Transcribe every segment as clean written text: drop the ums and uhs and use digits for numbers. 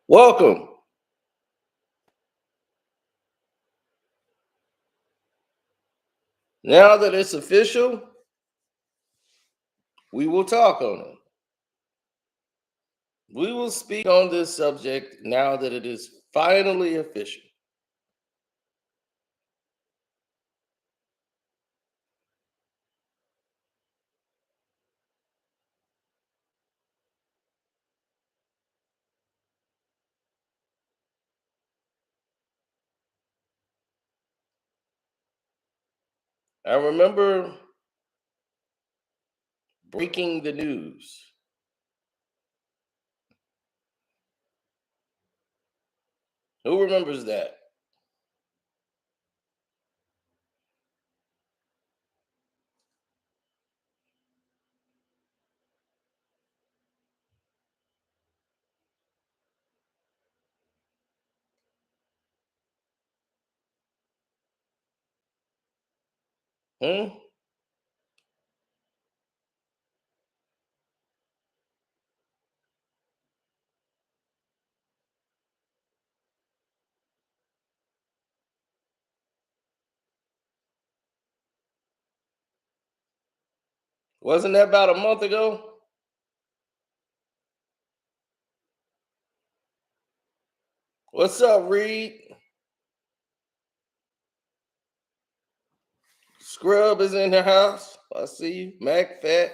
Welcome. Now that it's official, we will talk on it. We will speak on this subject now that it is finally official. I remember breaking the news. Who remembers that? Hmm? Wasn't that about a month ago? What's up, Reed? Scrub is in the house. I see you. Mac Fat.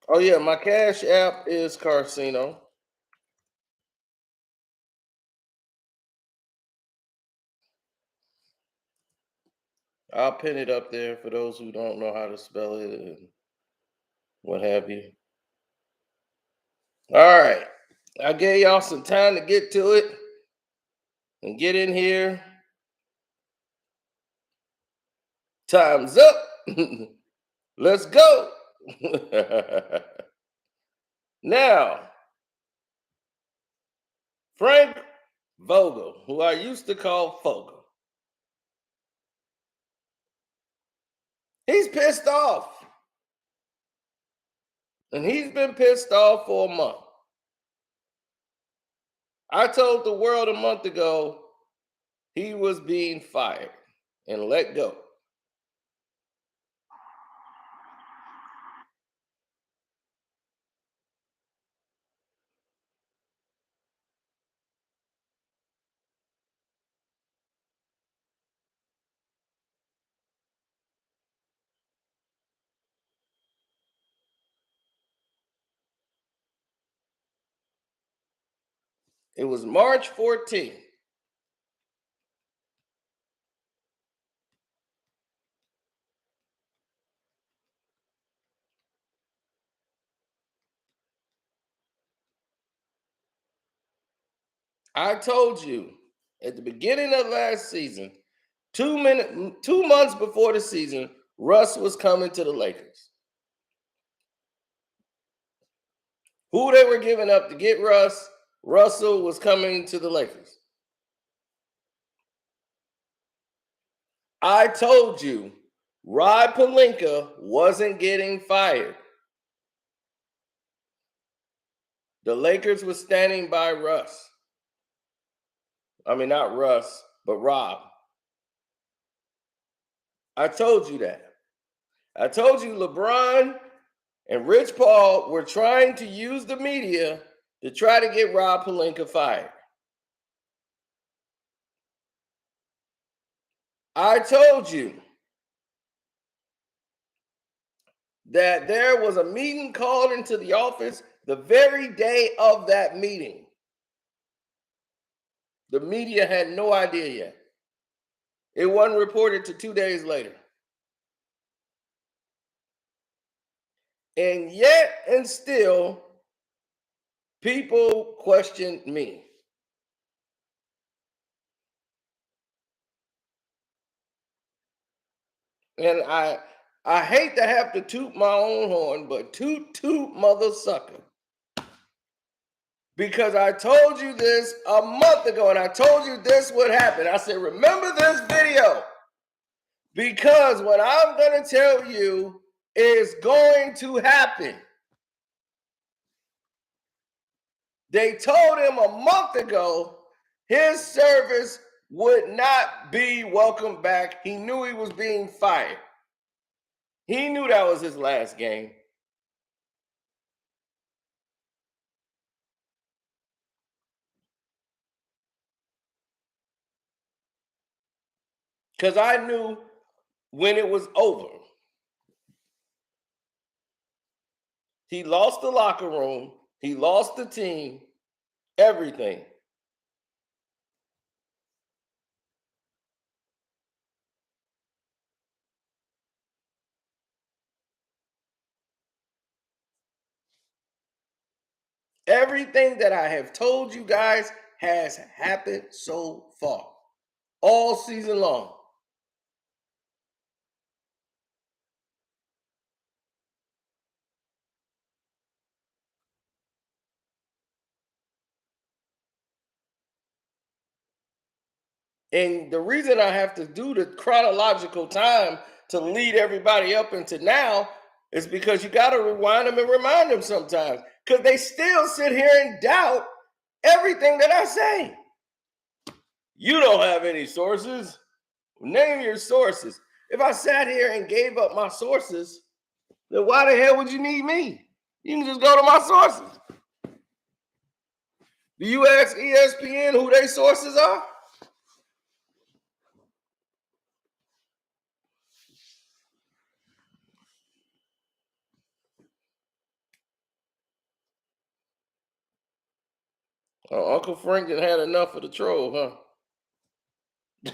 Oh, yeah, my Cash app is Carcino. I'll pin it up there for those who don't know how to spell it and what have you. All right. I gave y'all some time to get to it and get in here. Time's up. Let's go. Now, Frank Vogel, who I used to call Fogel, he's pissed off. And he's been pissed off for a month. I told the world a month ago he was being fired and let go. It was March 14th. I told you at the beginning of last season, 2 months before the season, Russ was coming to the Lakers. Who they were giving up to get Russ, Russell was coming to the Lakers. I told you Rod Pelinka wasn't getting fired. The Lakers were standing by Russ. I mean, not Russ, but Rob. I told you that. I told you LeBron and Rich Paul were trying to use the media to try to get Rob Pelinka fired. I told you that there was a meeting called into the office the very day of that meeting. The media had no idea yet. It wasn't reported to 2 days later. And yet and still, people questioned me. And I hate to have to toot my own horn, but toot mother sucker. Because I told you this a month ago, and I told you this would happen. I said, remember this video. Because what I'm going to tell you is going to happen. They told him a month ago his service would not be welcomed back. He knew he was being fired. He knew that was his last game. Because I knew when it was over. He lost the locker room. He lost the team. Everything. Everything that I have told you guys has happened so far. All season long. And the reason I have to do the chronological time to lead everybody up into now is because you got to rewind them and remind them sometimes. Because they still sit here and doubt everything that I say. You don't have any sources. Name your sources. If I sat here and gave up my sources, then why the hell would you need me? You can just go to my sources. Do you ask ESPN who their sources are? Oh, Uncle Frank had enough of the troll, huh?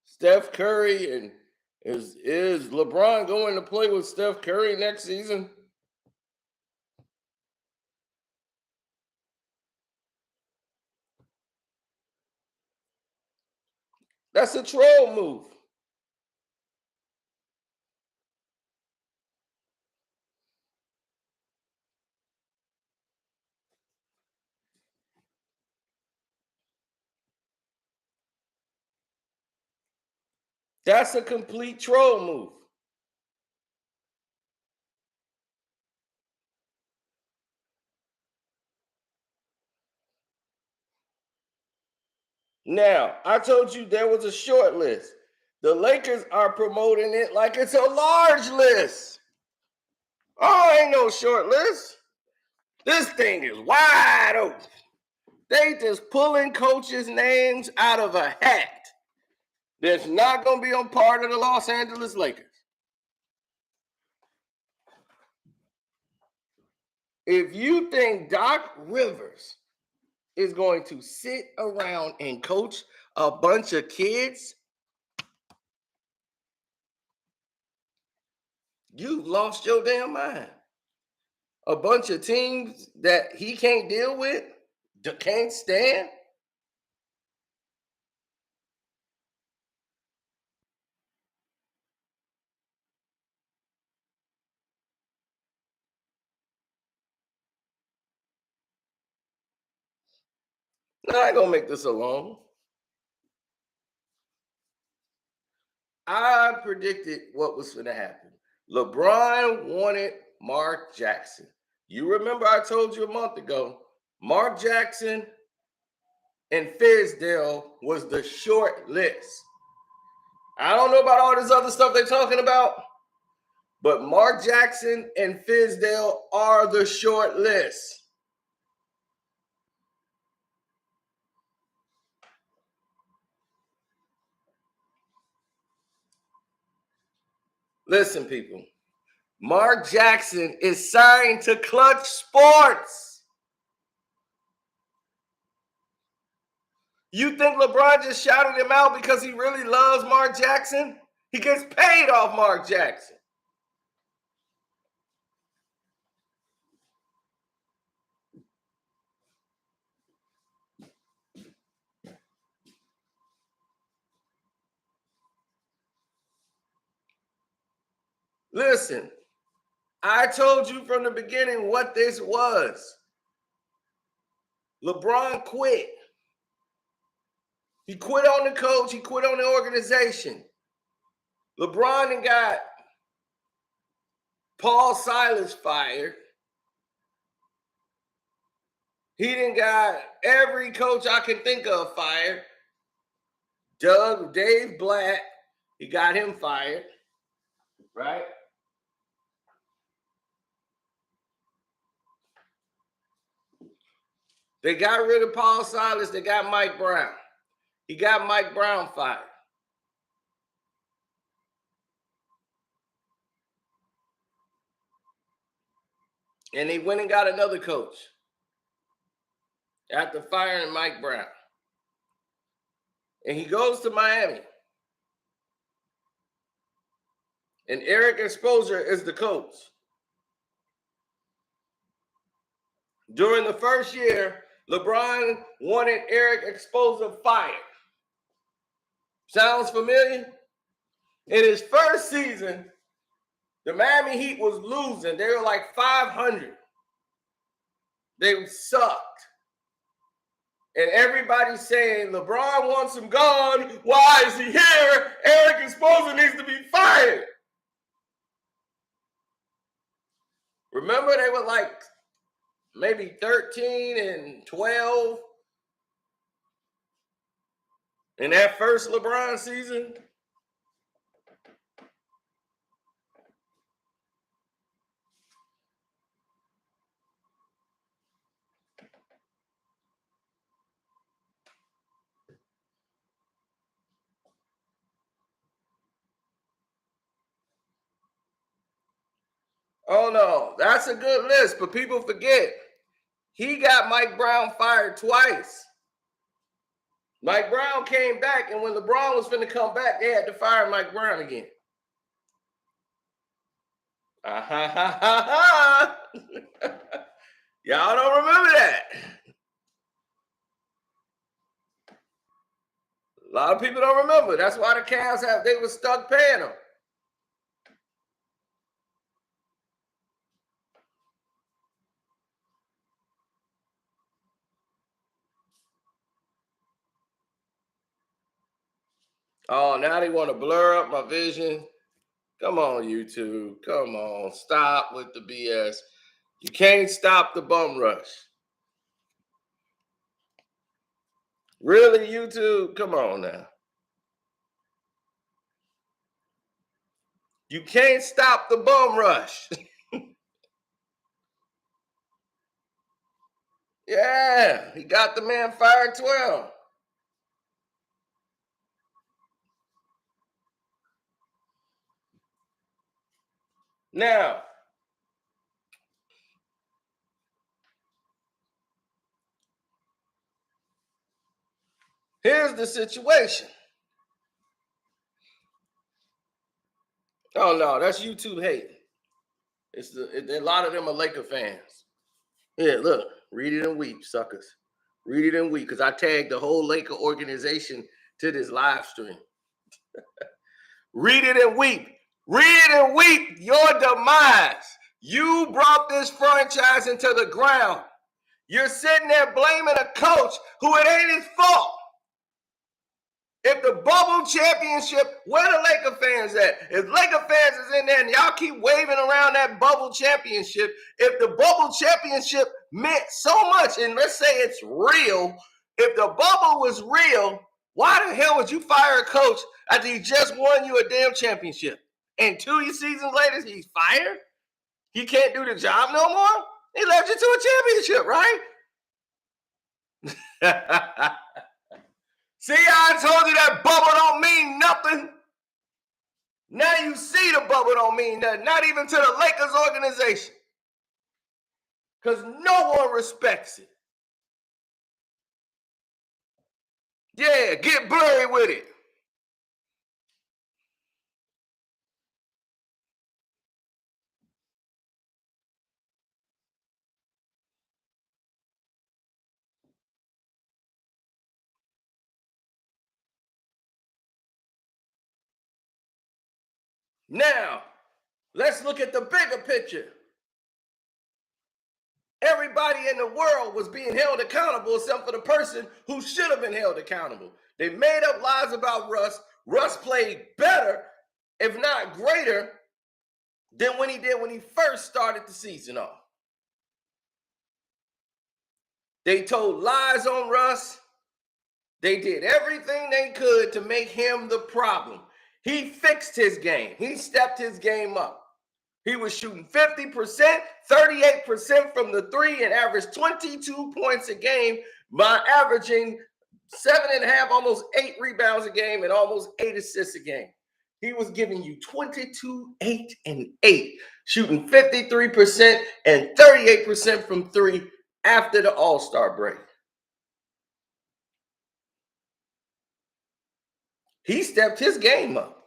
Steph Curry and is LeBron going to play with Steph Curry next season? That's a troll move. That's a complete troll move. Now, I told you there was a short list. The Lakers are promoting it like it's a large list. Oh, ain't no short list. This thing is wide open. They just pulling coaches' names out of a hat. That's not going to be on part of the Los Angeles Lakers. If you think Doc Rivers is going to sit around and coach a bunch of kids, you've lost your damn mind. A bunch of teams that he can't deal with, can't stand. No, I ain't gonna make this alone. I predicted what was going to happen. LeBron wanted Mark Jackson. You remember I told you a month ago, Mark Jackson and Fizdale was the short list. I don't know about all this other stuff they're talking about, but Mark Jackson and Fizdale are the short list. Listen, people, Mark Jackson is signed to Clutch Sports. You think LeBron just shouted him out because he really loves Mark Jackson? He gets paid off Mark Jackson. Listen, I told you from the beginning what this was. LeBron quit. He quit on the coach. He quit on the organization. LeBron got Paul Silas fired. He done got every coach I can think of fired. Dave Black, he got him fired, right? They got rid of Paul Silas. They got Mike Brown. He got Mike Brown fired. And he went and got another coach after firing Mike Brown. And he goes to Miami. And Eric Exposure is the coach. During the first year, LeBron wanted Eric Exposure fired. Sounds familiar? In his first season, the Miami Heat was losing. They were like 500. They sucked. And everybody's saying, LeBron wants him gone. Why is he here? Eric Exposure needs to be fired. Remember, they were like maybe 13 and 12 in that first LeBron season. Oh no, that's a good list, but people forget he got Mike Brown fired twice. Mike Brown came back, and when LeBron was finna come back, they had to fire Mike Brown again. Y'all don't remember that. A lot of people don't remember. That's why the Cavs they were stuck paying them. Oh, now they want to blur up my vision. Come on, YouTube. Come on. Stop with the BS. You can't stop the bum rush. Really, YouTube? Come on now. You can't stop the bum rush. Yeah, he got the man fired 12. Now, here's the situation. Oh no, that's YouTube hate. A lot of them are Laker fans. Yeah, look, read it and weep, suckers. Read it and weep, because I tagged the whole Laker organization to this live stream. Read it and weep. Read it and weep your demise. You brought this franchise into the ground. You're sitting there blaming a coach who it ain't his fault. If the bubble championship, where the Laker fans at? If Laker fans is in there and y'all keep waving around that bubble championship, if the bubble championship meant so much, and let's say it's real, if the bubble was real, why the hell would you fire a coach after he just won you a damn championship? And 2 seasons later, he's fired? He can't do the job no more? He led you to a championship, right? See, I told you that bubble don't mean nothing. Now you see the bubble don't mean nothing, not even to the Lakers organization. Because no one respects it. Yeah, get blurry with it. Now, let's look at the bigger picture. Everybody in the world was being held accountable except for the person who should have been held accountable. They made up lies about Russ. Russ played better, if not greater, than when he did when he first started the season off. They told lies on Russ. They did everything they could to make him the problem. He fixed his game. He stepped his game up. He was shooting 50%, 38% from the three, and averaged 22 points a game by averaging 7.5, almost 8 rebounds a game and almost 8 assists a game. He was giving you 22, 8, and 8, shooting 53% and 38% from three after the All-Star break. He stepped his game up.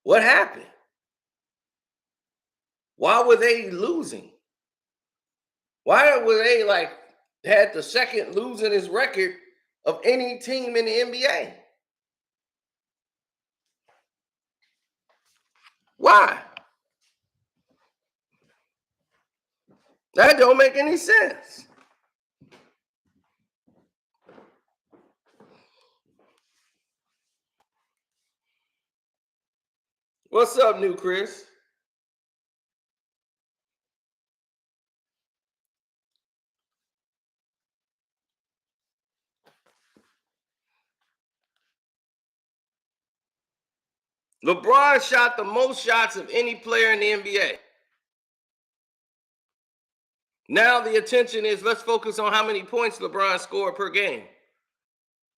What happened? Why were they losing? Why were they had the second losingest record of any team in the NBA? Why? That don't make any sense. What's up, new Chris? LeBron shot the most shots of any player in the NBA. Now the attention is, let's focus on how many points LeBron scored per game.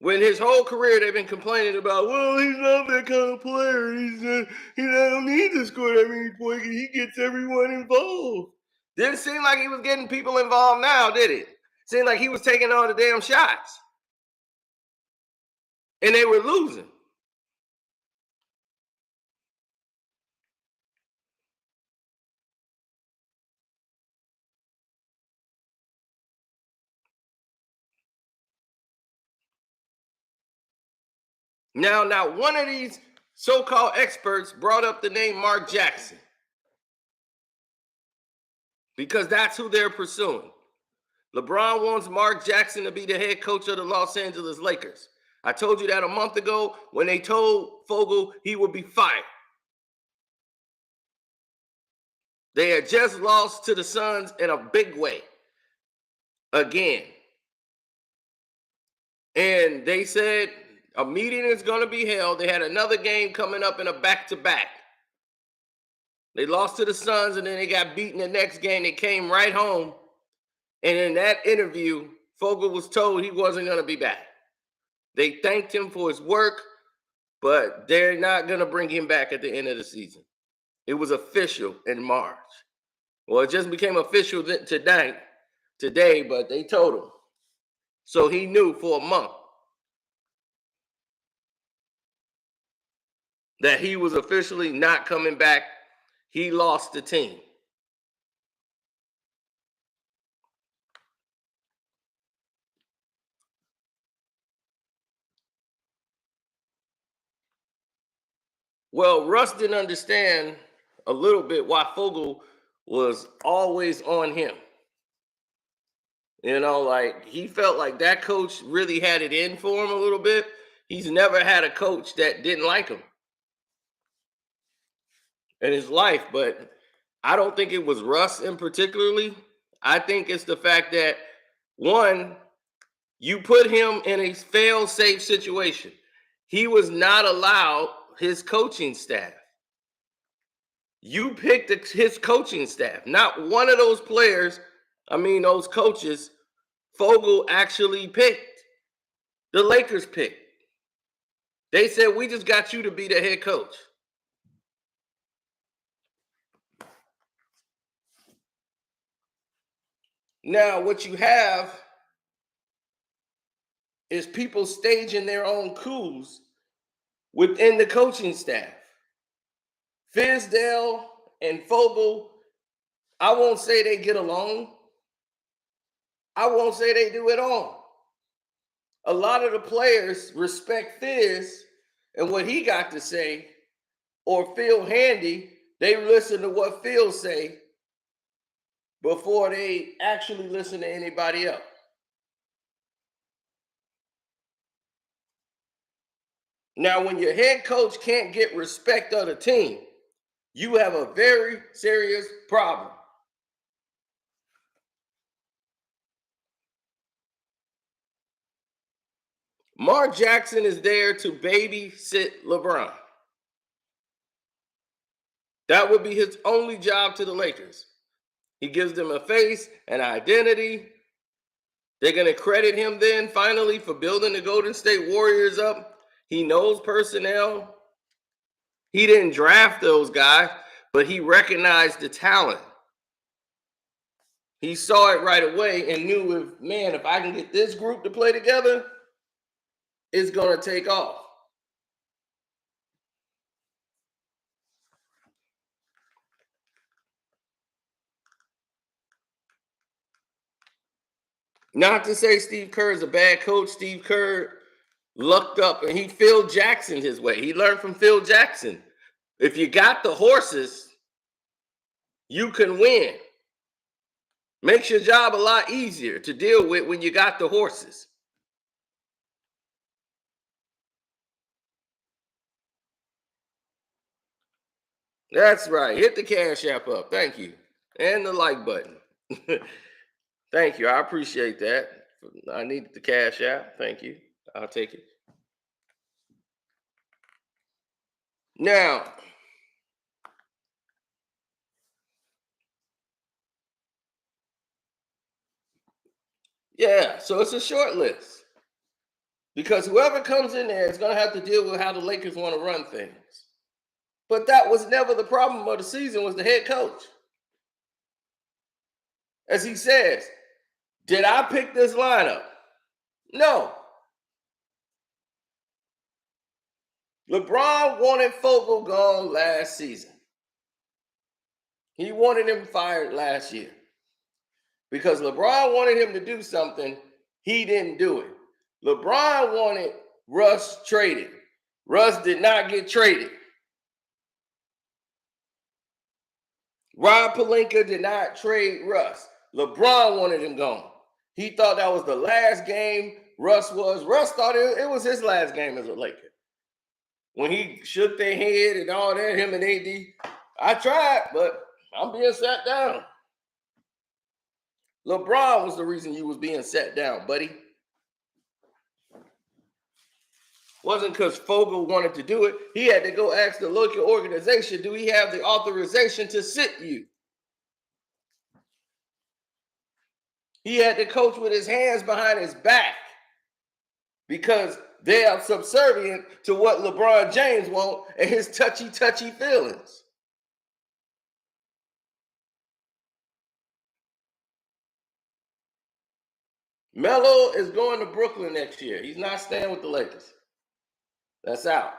When his whole career they've been complaining about, well, he's not that kind of player. He don't need to score that many points. He gets everyone involved. Didn't seem like he was getting people involved now, did it? Seemed like he was taking all the damn shots. And they were losing. Now, not one of these so-called experts brought up the name Mark Jackson, because that's who they're pursuing. LeBron wants Mark Jackson to be the head coach of the Los Angeles Lakers. I told you that a month ago when they told Vogel he would be fired. They had just lost to the Suns in a big way again. And they said a meeting is going to be held. They had another game coming up in a back-to-back. They lost to the Suns, and then they got beaten the next game. They came right home. And in that interview, Vogel was told he wasn't going to be back. They thanked him for his work, but they're not going to bring him back at the end of the season. It was official in March. Well, it just became official today, but they told him. So he knew for a month that he was officially not coming back. He lost the team. Well, Russ didn't understand a little bit why Vogel was always on him. You know, like he felt like that coach really had it in for him a little bit. He's never had a coach that didn't like him in his life, but I don't think it was Russ in particularly. I think it's the fact that, one, you put him in a fail-safe situation. He was not allowed his coaching staff. You picked his coaching staff. Not one of those players, those coaches, Vogel actually picked. The Lakers picked. They said, we just got you to be the head coach. Now, what you have is people staging their own coups within the coaching staff. Fizdale and Vogel, I won't say they get along. I won't say they do at all. A lot of the players respect Fizz and what he got to say, or Phil Handy. They listen to what Phil say before they actually listen to anybody else. Now, when your head coach can't get respect of the team, you have a very serious problem. Mark Jackson is there to babysit LeBron. That would be his only job to the Lakers. He gives them a face, an identity. They're going to credit him then finally for building the Golden State Warriors up. He knows personnel. He didn't draft those guys, but he recognized the talent. He saw it right away and knew if I can get this group to play together, it's going to take off. Not to say Steve Kerr is a bad coach. Steve Kerr lucked up and he Phil Jackson his way. He learned from Phil Jackson. If you got the horses, you can win. Makes your job a lot easier to deal with when you got the horses. That's right. Hit the Cash App up. Thank you. And the like button. Thank you. I appreciate that. I need the Cash App. Thank you. I'll take it. Now, yeah, so it's a short list. Because whoever comes in there is going to have to deal with how the Lakers want to run things. But that was never the problem of the season, was the head coach. As he says, did I pick this lineup? No. LeBron wanted Vogel gone last season. He wanted him fired last year. Because LeBron wanted him to do something, he didn't do it. LeBron wanted Russ traded. Russ did not get traded. Rob Pelinka did not trade Russ. LeBron wanted him gone. He thought that was the last game Russ was. Russ thought it was his last game as a Laker. When he shook their head and all that, him and AD, I tried, but I'm being sat down. LeBron was the reason you was being sat down, buddy. Wasn't because Vogel wanted to do it. He had to go ask the local organization, do he have the authorization to sit you? He had to coach with his hands behind his back because they are subservient to what LeBron James wants and his touchy feelings. Melo is going to Brooklyn next year. He's not staying with the Lakers. That's out.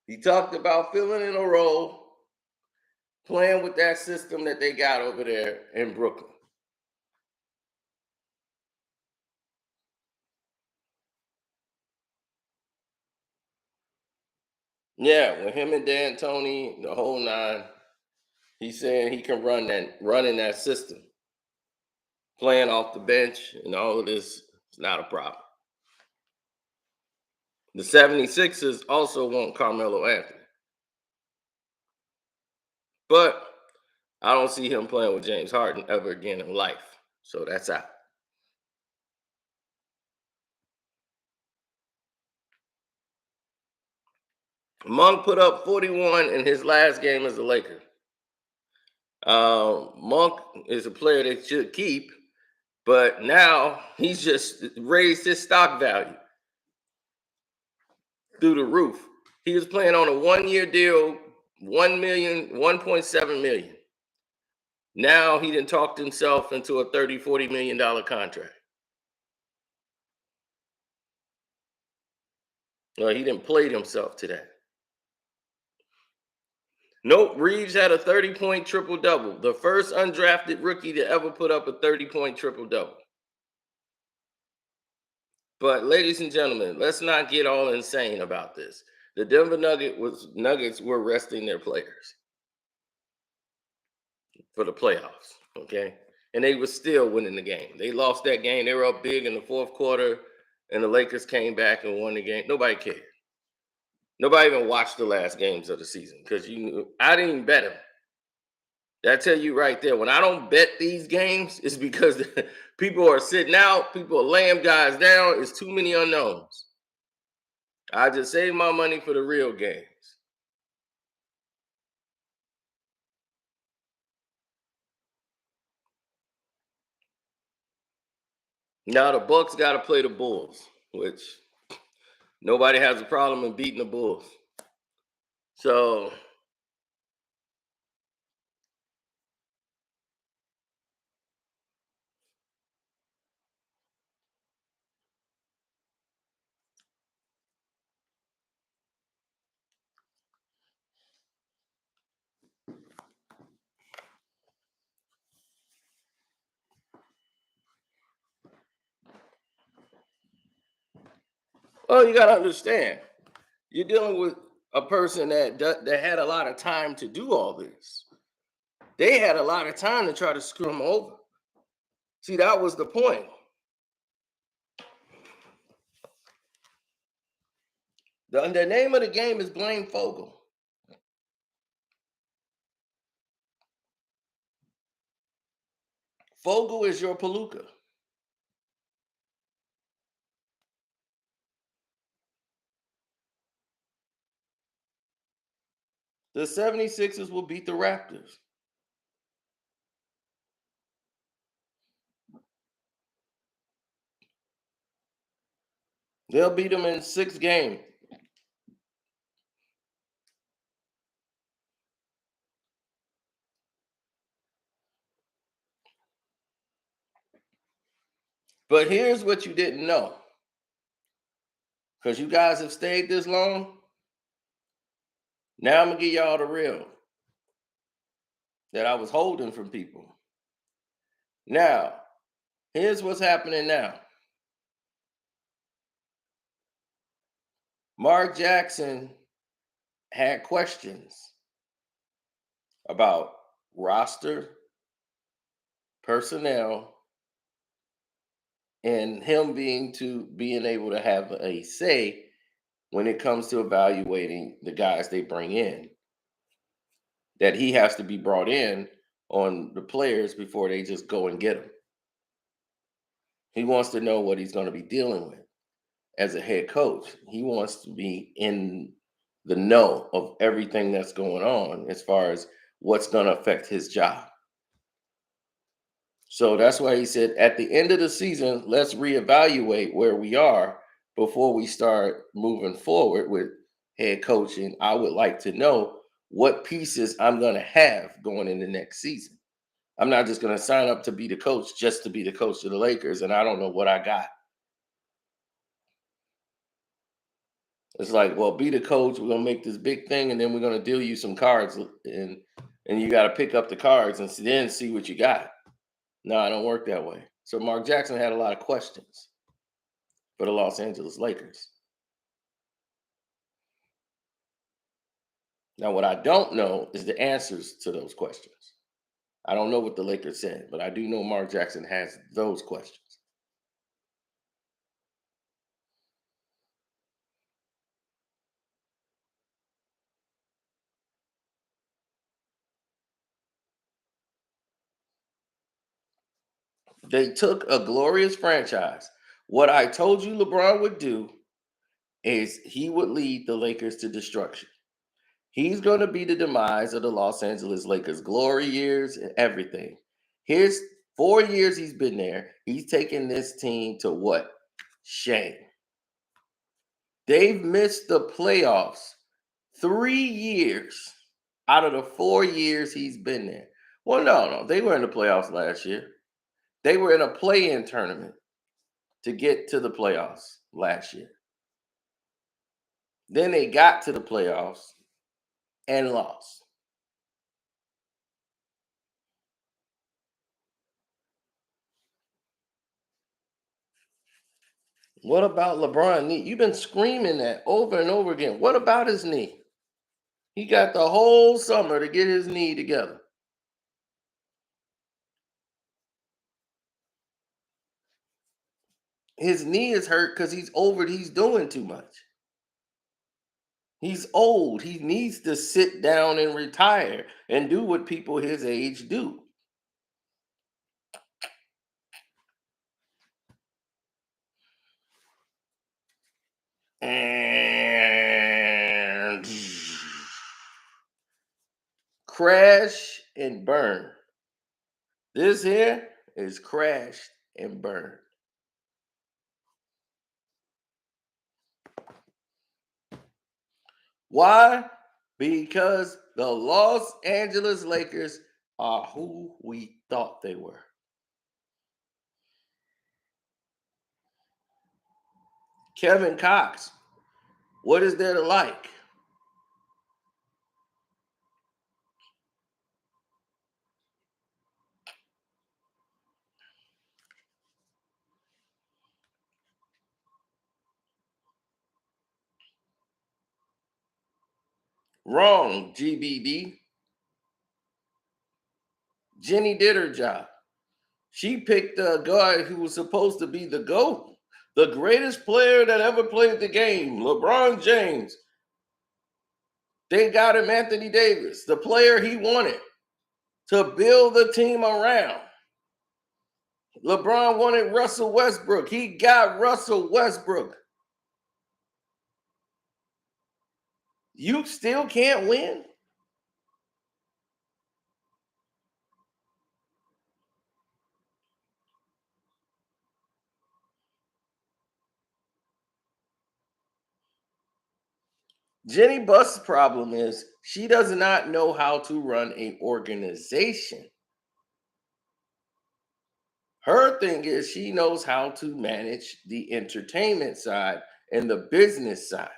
He talked about filling in a role, playing with that system that they got over there in Brooklyn. Yeah, with him and D'Antoni, the whole nine, he's saying he can run in that system. Playing off the bench and all of this is not a problem. The 76ers also want Carmelo Anthony. But I don't see him playing with James Harden ever again in life. So that's out. Monk put up 41 in his last game as a Laker. Monk is a player they should keep, but now he's just raised his stock value through the roof. He was playing on a 1-year deal, 1.7 million. Now he done talked himself into a $30-40 million contract. Well, he didn't play himself to that. Nope, Reeves had a 30-point triple-double. The first undrafted rookie to ever put up a 30-point triple-double. But ladies and gentlemen, let's not get all insane about this. The Denver Nuggets were resting their players for the playoffs. Okay. And they were still winning the game. They lost that game. They were up big in the fourth quarter, and the Lakers came back and won the game. Nobody cared. Nobody even watched the last games of the season because you knew I didn't even bet them. That tell you right there. When I don't bet these games, it's because people are sitting out, people are laying guys down. It's too many unknowns. I just save my money for the real games. Now the Bucks got to play the Bulls, which nobody has a problem in beating the Bulls. So, well, you got to understand, you're dealing with a person that had a lot of time to do all this. They had a lot of time to try to screw him over. See, that was the point. The name of the game is blame Fogel. Fogel is your palooka. The 76ers will beat the Raptors. They'll beat them in 6 games. But here's what you didn't know. Because you guys have stayed this long. Now I'm going to give y'all the real that I was holding from people. Now, here's what's happening now. Mark Jackson had questions about roster, personnel, and him being able to have a say when it comes to evaluating the guys they bring in. That he has to be brought in on the players before they just go and get them. He wants to know what he's going to be dealing with as a head coach. He wants to be in the know of everything that's going on as far as what's going to affect his job. So that's why he said at the end of the season, let's reevaluate where we are before we start moving forward with head coaching. I would like to know what pieces I'm going to have going in the next season. I'm not just going to sign up to be the coach just to be the coach of the Lakers, and I don't know what I got. It's like, well, be the coach. We're gonna make this big thing, and then we're gonna deal you some cards, and you got to pick up the cards and then see what you got. No, I don't work that way. So Mark Jackson had a lot of questions for the Los Angeles Lakers. Now, what I don't know is the answers to those questions. I don't know what the Lakers said, but I do know Mark Jackson has those questions. They took a glorious franchise. What I told you LeBron would do is he would lead the Lakers to destruction. He's going to be the demise of the Los Angeles Lakers' glory years and everything. Here's 4 years he's been there. He's taken this team to what? Shame. They've missed the playoffs 3 years out of the 4 years he's been there. Well, no. They were in the playoffs last year. They were in a play-in tournament to get to the playoffs last year. Then they got to the playoffs and lost. What about LeBron knee? You've been screaming that over and over again. What about his knee? He got the whole summer to get his knee together. His knee is hurt because he's doing too much. He's old. He needs to sit down and retire and do what people his age do. And crash and burn. This here is crashed and burned. Why? Because the Los Angeles Lakers are who we thought they were. Kevin Cox, what is there to like? Wrong, GBB. Jenny did her job. She picked a guy who was supposed to be the GOAT, the greatest player that ever played the game, LeBron James. They got him Anthony Davis, the player he wanted to build the team around. LeBron wanted Russell Westbrook. He got Russell Westbrook. You still can't win? Jenny Buss's problem is she does not know how to run an organization. Her thing is she knows how to manage the entertainment side and the business side.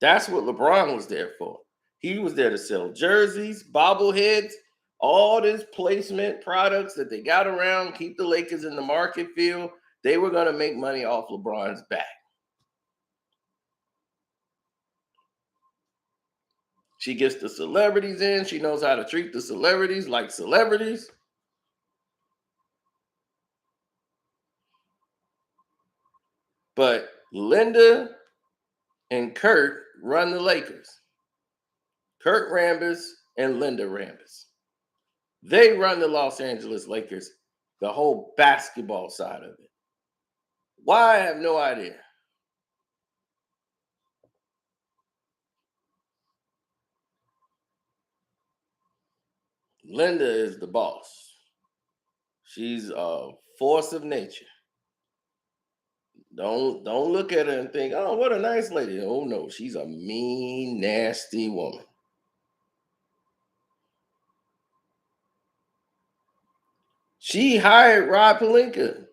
That's what LeBron was there for. He was there to sell jerseys, bobbleheads, all this placement products that they got around, keep the Lakers in the market field. They were going to make money off LeBron's back. She gets the celebrities in. She knows how to treat the celebrities like celebrities. But Linda and Kurt run the Lakers. Kurt Rambis and Linda Rambis. They run the Los Angeles Lakers, the whole basketball side of it. Why? I have no idea. Linda is the boss. She's a force of nature. Don't look at her and think, oh, what a nice lady. Oh no, she's a mean, nasty woman. She hired Rob Pelinka.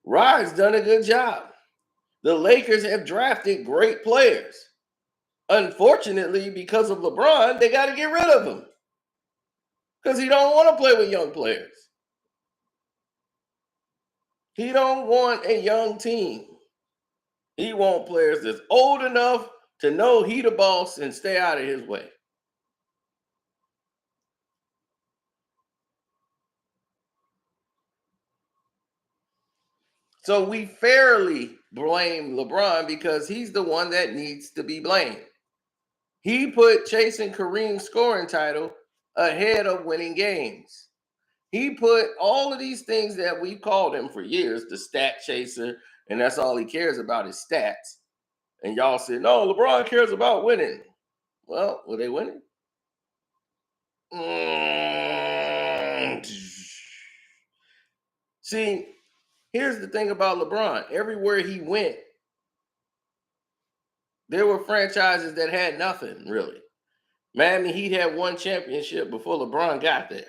Rod's done a good job. The Lakers have drafted great players. Unfortunately, because of LeBron, they got to get rid of him because he don't want to play with young players. He don't want a young team. He want players that's old enough to know he the boss and stay out of his way. So we fairly blame LeBron because he's the one that needs to be blamed. He put chasing Kareem's scoring title ahead of winning games. He put all of these things that we've called him for years, the stat chaser, and that's all he cares about is stats. And y'all said, no, LeBron cares about winning. Well, were they winning? See, here's the thing about LeBron. Everywhere he went, there were franchises that had nothing, really. Miami Heat had one championship before LeBron got there.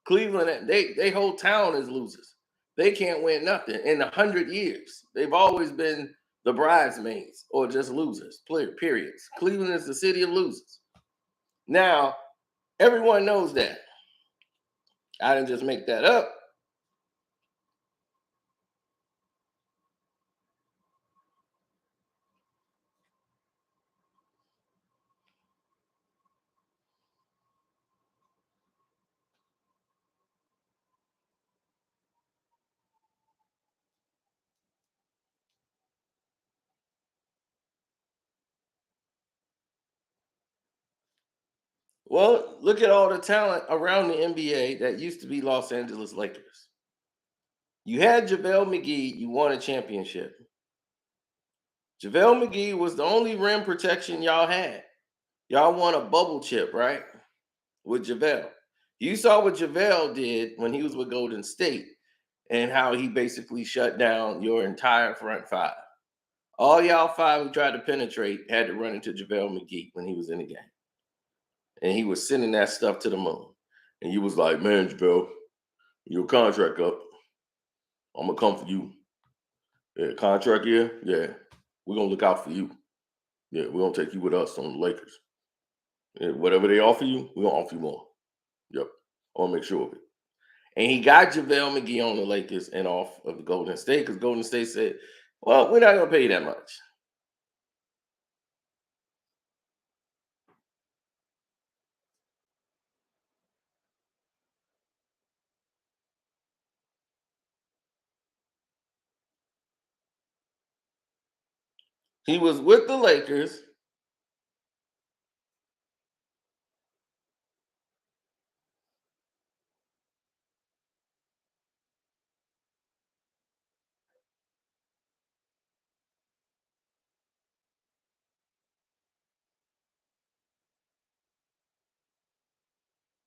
Cleveland, they whole town is losers. They can't win nothing in 100 years. They've always been the bridesmaids or just losers, periods. Cleveland is the city of losers. Now, everyone knows that. I didn't just make that up. Well, look at all the talent around the NBA that used to be Los Angeles Lakers. You had JaVale McGee, you won a championship. JaVale McGee was the only rim protection y'all had. Y'all won a bubble chip, right? With JaVale. You saw what JaVale did when he was with Golden State and how he basically shut down your entire front five. All y'all five who tried to penetrate had to run into JaVale McGee when he was in the game. And he was sending that stuff to the moon. And you was like, man, JaVale, your contract up. I'm gonna come for you. Yeah, contract year, yeah. We're gonna look out for you. Yeah, we're gonna take you with us on the Lakers. Yeah, whatever they offer you, we're gonna offer you more. Yep. I wanna make sure of it. And he got JaVale McGee on the Lakers and off of the Golden State because Golden State said, well, we're not gonna pay you that much. He was with the Lakers.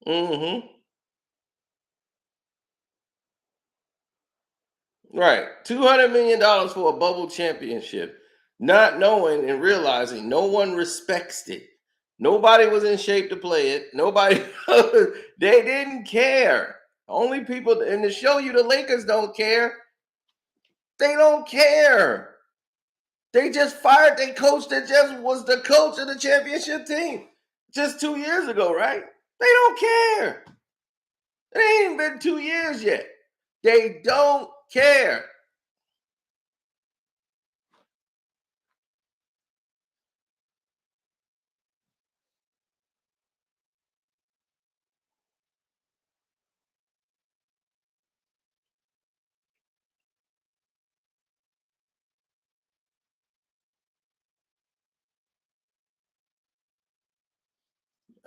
Mm-hmm. Right. $200 million for a bubble championship, not knowing and realizing no one respects it. Nobody was in shape to play it. Nobody, they didn't care. Only people, and to show you the Lakers don't care, they don't care. They just fired their coach that just was the coach of the championship team just 2 years ago, right? They don't care. It ain't even been 2 years yet. They don't care.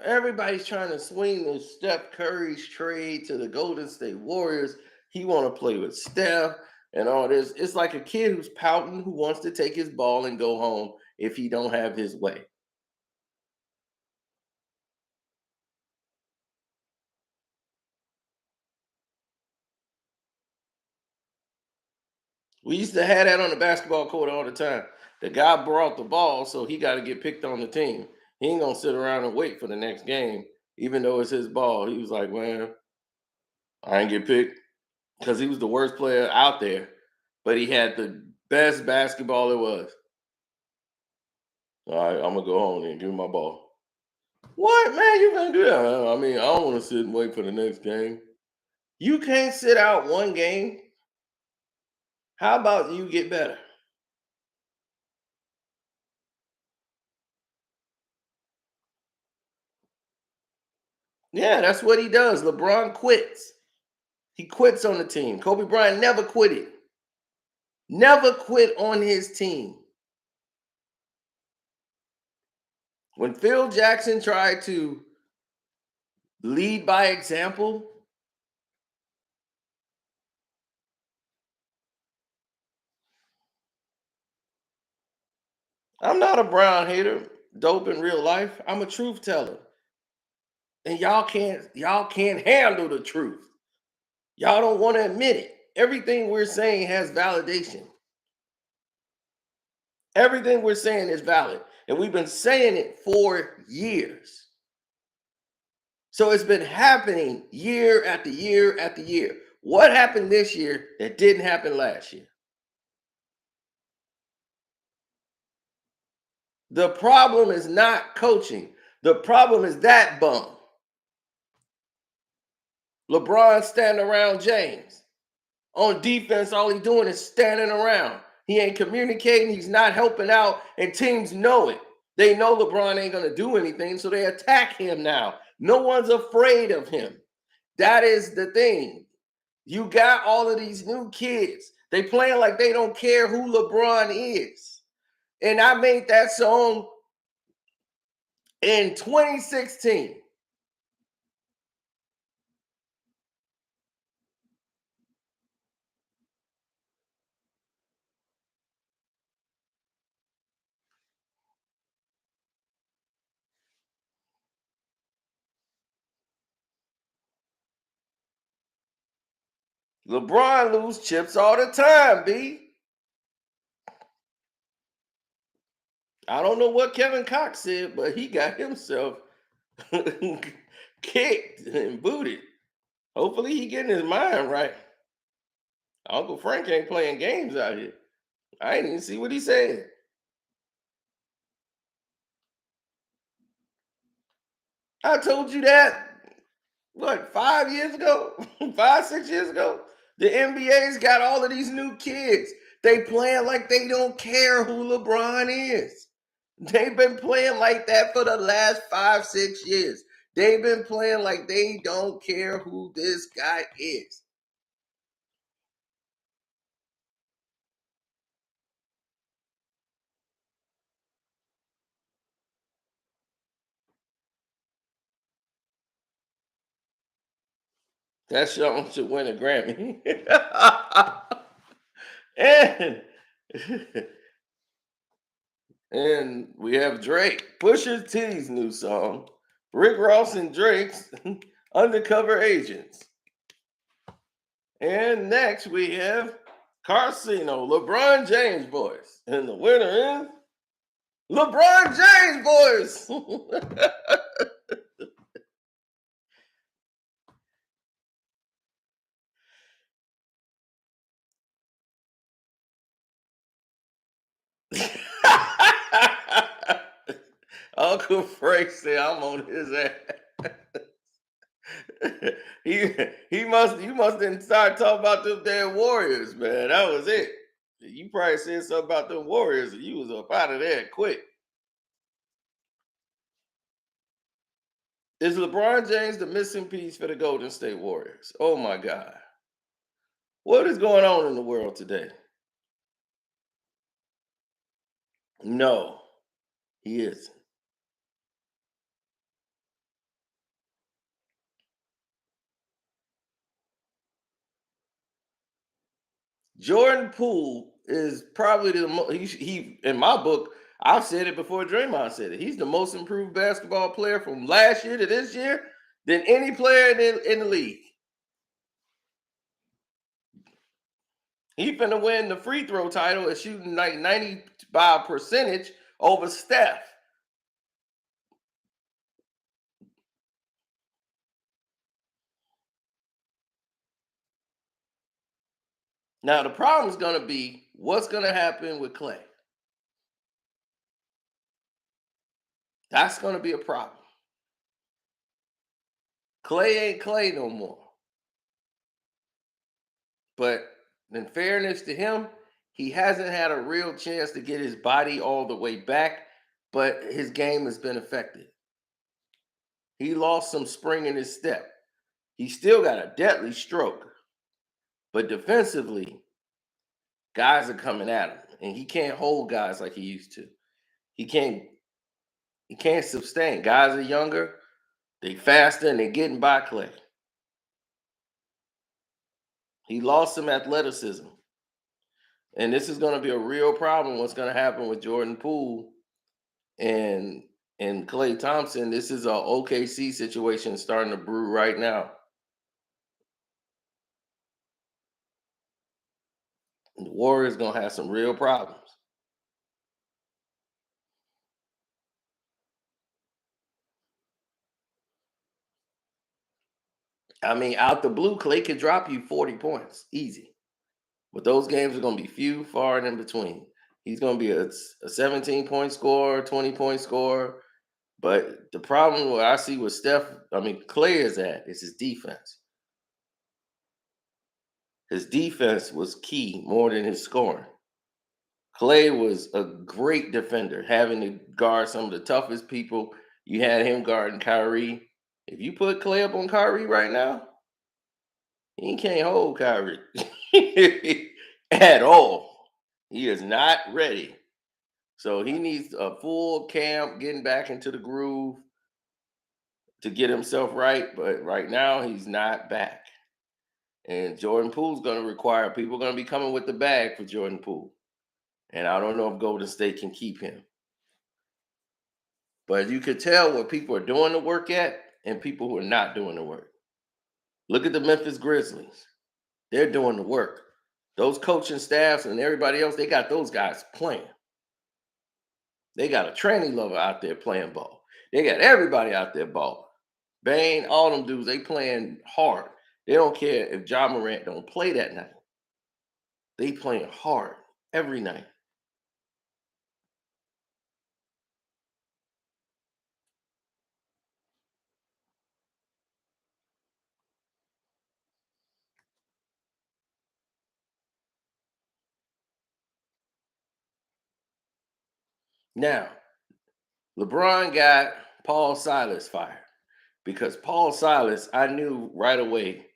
Everybody's trying to swing the Steph Curry's trade to the Golden State Warriors. He want to play with Steph and all this. It's like a kid who's pouting who wants to take his ball and go home if he don't have his way. We used to have that on the basketball court all the time. The guy brought the ball, so he got to get picked on the team. He ain't gonna sit around and wait for the next game, even though it's his ball. He was like, "Man, I ain't get picked," because he was the worst player out there, but he had the best basketball there was. All right, I'm gonna go home and give me my ball. What, man? You gonna do that? I mean, I don't want to sit and wait for the next game. You can't sit out one game. How about you get better? Yeah, that's what he does. LeBron quits. He quits on the team. Kobe Bryant never quit it. Never quit on his team. When Phil Jackson tried to lead by example, I'm not a Brown hater, dope in real life. I'm a truth teller. And y'all can't handle the truth. Y'all don't want to admit it. Everything we're saying has validation. Everything we're saying is valid. And we've been saying it for years. So it's been happening year after year after year. What happened this year that didn't happen last year? The problem is not coaching. The problem is that bum. LeBron standing around James. On defense, all he's doing is standing around. He ain't communicating, he's not helping out, and teams know it. They know LeBron ain't gonna do anything, so they attack him now. No one's afraid of him. That is the thing. You got all of these new kids. They playing like they don't care who LeBron is. And I made that song in 2016. LeBron lose chips all the time, B. I don't know what Kevin Cox said, but he got himself kicked and booted. Hopefully he getting his mind right. Uncle Frank ain't playing games out here. I didn't even see what he said. I told you that, what, 5 years ago? 5, 6 years ago? The NBA's got all of these new kids. They playing like they don't care who LeBron is. They've been playing like that for the last 5, 6 years. They've been playing like they don't care who this guy is. That song should win a Grammy. and and we have Drake, Pusha T's new song, Rick Ross and Drake's Undercover Agents. And next we have Carcino, LeBron James voice. And the winner is LeBron James voice. Uncle Frank said I'm on his ass. he you must didn't start talking about them damn Warriors, man. That was it. You probably said something about them Warriors and you was up out of there quick. Is LeBron James the missing piece for the Golden State Warriors? Oh my God. What is going on in the world today? No, he isn't. Jordan Poole is probably he in my book. I've said it before Draymond said it. He's the most improved basketball player from last year to this year than any player in the league. He finna win the free throw title at shooting like 90 by percentage over Steph. Now the problem is gonna be what's gonna happen with Clay. That's gonna be a problem. Clay ain't Clay no more. But in fairness to him, he hasn't had a real chance to get his body all the way back, but his game has been affected. He lost some spring in his step. He still got a deadly stroke, but defensively, guys are coming at him, and he can't hold guys like he used to. He can't. He can't sustain. Guys are younger, they faster, and they're getting by Clay. He lost some athleticism, and this is going to be a real problem. What's going to happen with Jordan Poole and Clay Thompson? This is a OKC situation starting to brew right now. The Warriors gonna have some real problems. I mean, out the blue, Clay could drop you 40 points easy, but those games are gonna be few, far, and in between. He's gonna be a 17-point scorer, 20-point scorer. But the problem what I see with Clay is that is his defense. His defense was key more than his scoring. Clay was a great defender, having to guard some of the toughest people. You had him guarding Kyrie. If you put Clay up on Kyrie right now, he can't hold Kyrie at all. He is not ready. So he needs a full camp, getting back into the groove to get himself right. But right now, he's not back. And Jordan Poole's going to require people going to be coming with the bag for Jordan Poole. And I don't know if Golden State can keep him. But you could tell what people are doing the work at and people who are not doing the work. Look at the Memphis Grizzlies. They're doing the work. Those coaching staffs and everybody else, they got those guys playing. They got a training level out there playing ball. They got everybody out there balling. Bane, all them dudes, they playing hard. They don't care if Ja Morant don't play that night. They playing hard every night. Now, LeBron got Paul Silas fired because Paul Silas, I knew right away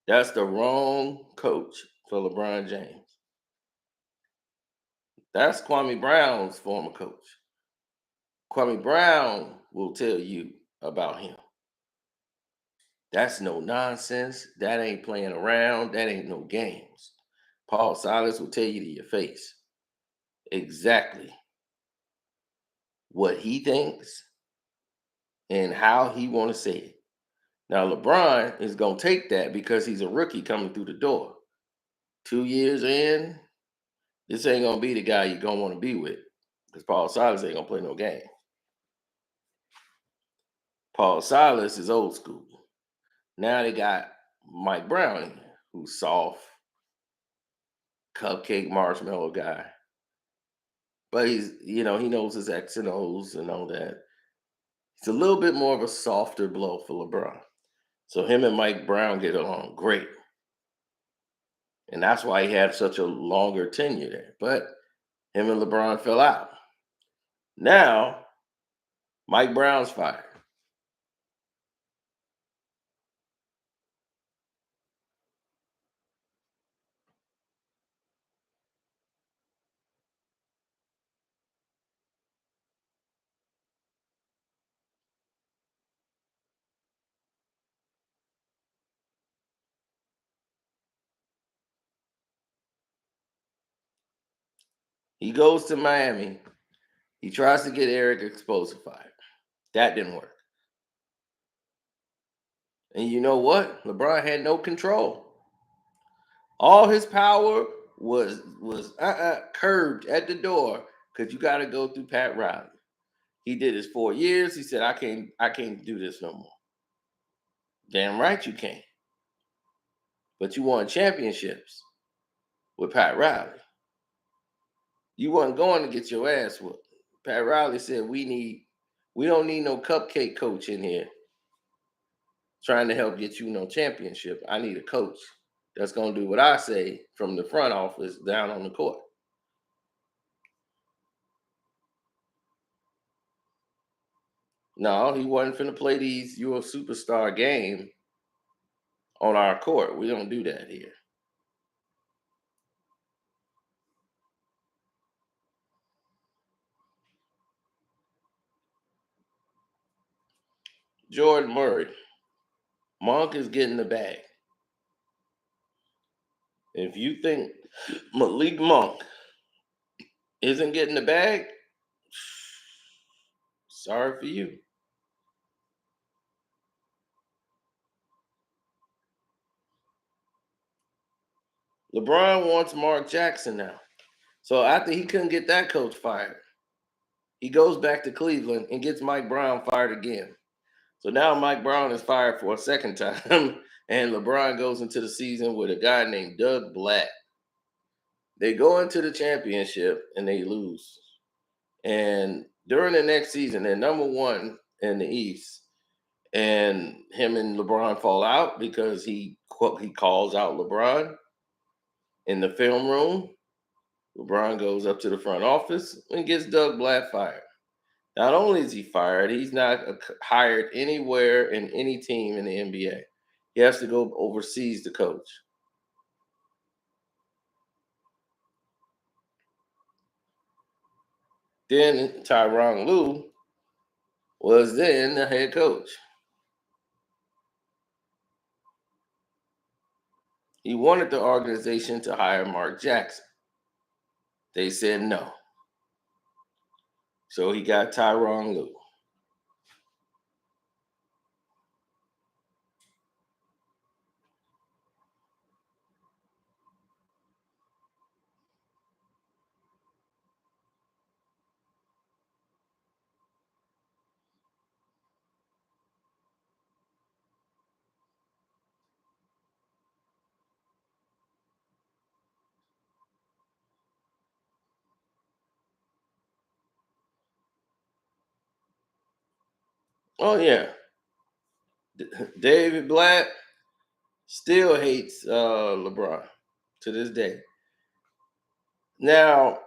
that's the wrong coach for LeBron James. That's Kwame Brown's former coach. Kwame Brown will tell you about him. That's no nonsense. That ain't playing around. That ain't no games. Paul Silas will tell you to your face exactly what he thinks and how he want to say it. Now LeBron is gonna take that because he's a rookie coming through the door. 2 years in, this ain't gonna be the guy you're gonna want to be with because Paul Silas ain't gonna play no game. Paul Silas is old school. Now they got Mike Brown in here, who's soft, cupcake marshmallow guy. But he knows his X and O's and all that. It's a little bit more of a softer blow for LeBron. So him and Mike Brown get along great. And that's why he had such a longer tenure there. But him and LeBron fell out. Now, Mike Brown's fired. He goes to Miami. He tries to get Eric Exposed fired. That didn't work. And you know what? LeBron had no control. All his power was curbed at the door because you got to go through Pat Riley. He did his 4 years. He said, I can't do this no more. Damn right you can't. But you won championships with Pat Riley. You wasn't going to get your ass whooped. Pat Riley said, we don't need no cupcake coach in here trying to help get you no championship. I need a coach that's gonna do what I say from the front office down on the court. No, he wasn't finna play these "you're a superstar" game on our court. We don't do that here. Jordan Murray, Monk is getting the bag. If you think Malik Monk isn't getting the bag, sorry for you. LeBron wants Mark Jackson now. So after he couldn't get that coach fired, he goes back to Cleveland and gets Mike Brown fired again. So now Mike Brown is fired for a second time, and LeBron goes into the season with a guy named Doug Blatt. They go into the championship and they lose. And during the next season, they're number one in the East. And him and LeBron fall out because he calls out LeBron in the film room. LeBron goes up to the front office and gets Doug Blatt fired. Not only is he fired, he's not hired anywhere in any team in the NBA. He has to go overseas to coach. Then Tyronn Lue was then the head coach. He wanted the organization to hire Mark Jackson. They said no. So he got Tyronn Lue. Oh yeah, David Blatt still hates LeBron to this day. Now,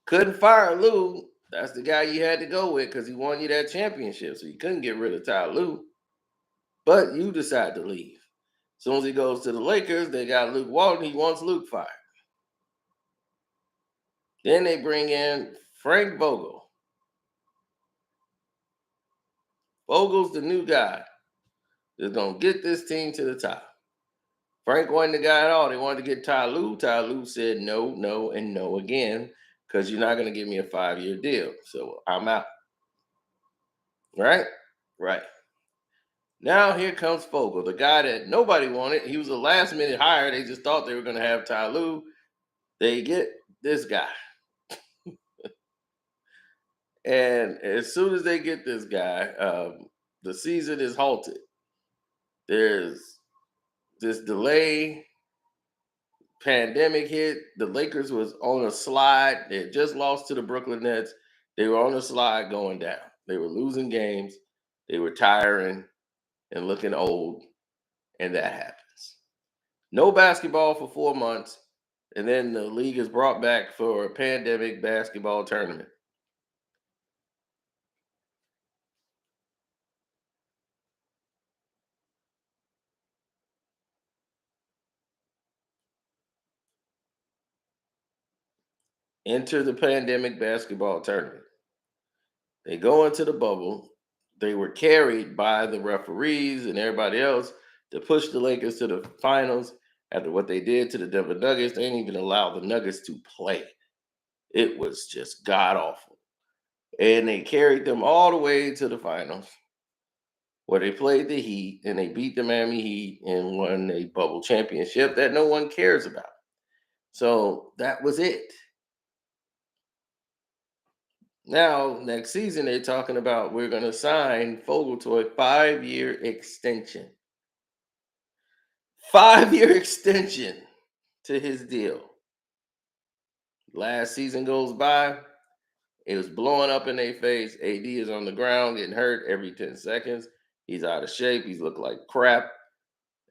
couldn't fire Lou. That's the guy you had to go with because he won you that championship. So you couldn't get rid of Ty Lue. But you decide to leave. As soon as he goes to the Lakers, they got Luke Walton. He wants Luke fired. Then they bring in Frank Vogel. Vogel's the new guy that's going to get this team to the top. Frank wasn't the guy at all. They wanted to get Ty Lue. Ty Lue said no, no, and no again because you're not going to give me a 5-year deal. So I'm out. Right? Right. Now here comes Vogel, the guy that nobody wanted. He was a last minute hire. They just thought they were going to have Ty Lue. They get this guy. And as soon as they get this guy, the season is halted. There's this delay, pandemic hit. The Lakers was on a slide. They had just lost to the Brooklyn Nets. They were on a slide going down. They were losing games. They were tiring and looking old, and that happens. No basketball for 4 months, and then the league is brought back for a pandemic basketball tournament. Enter the pandemic basketball tournament. They go into the bubble. They were carried by the referees and everybody else to push the Lakers to the finals after what they did to the Denver Nuggets. They didn't even allow the Nuggets to play. It was just god awful. And they carried them all the way to the finals where they played the Heat and they beat the Miami Heat and won a bubble championship that no one cares about. So that was it. Now, next season, they're talking about we're going to sign Fogel to a 5-year extension. 5-year extension to his deal. Last season goes by. It was blowing up in their face. AD is on the ground getting hurt every 10 seconds. He's out of shape. He's looked like crap.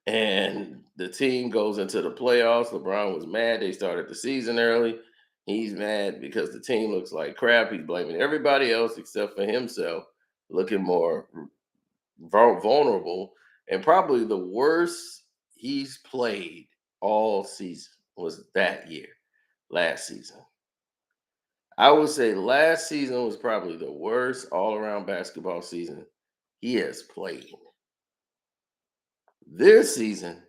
And the team goes into the playoffs. LeBron was mad. They started the season early. He's mad because the team looks like crap. He's blaming everybody else except for himself, looking more vulnerable. And probably the worst he's played all season was that year, last season. I would say last season was probably the worst all around basketball season he has played. This season,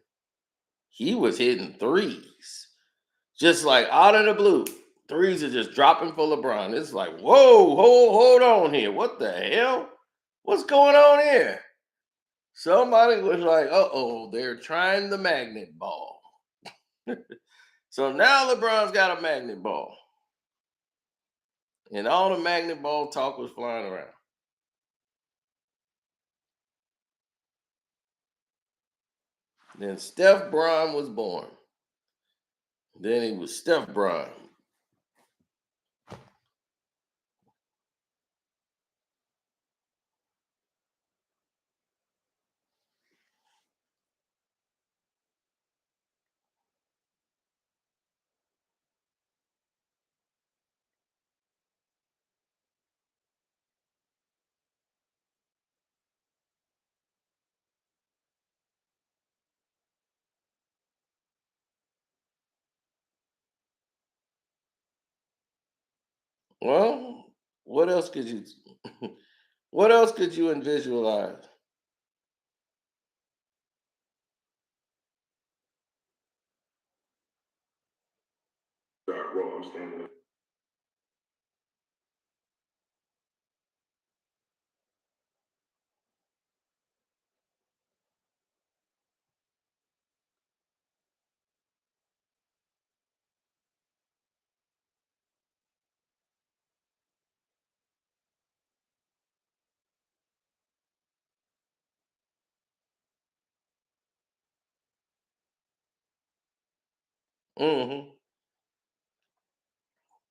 he was hitting threes, just like out of the blue. Threes are just dropping for LeBron. It's like, whoa, hold on here. What the hell? What's going on here? Somebody was like, uh-oh, they're trying the magnet ball. So now LeBron's got a magnet ball. And all the magnet ball talk was flying around. Then Steph Bron was born. Then he was Steph Bron. Well, what else could you what else could you visualize? Hmm.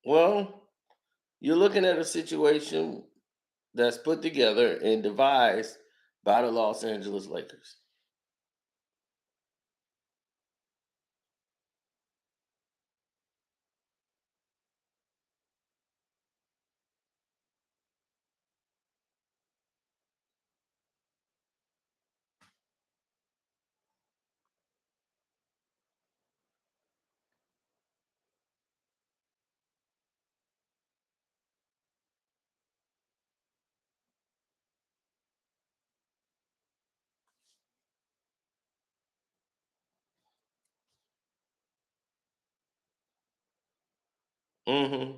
Well, you're looking at a situation. that's put together and devised by the Los Angeles Lakers. Hmm.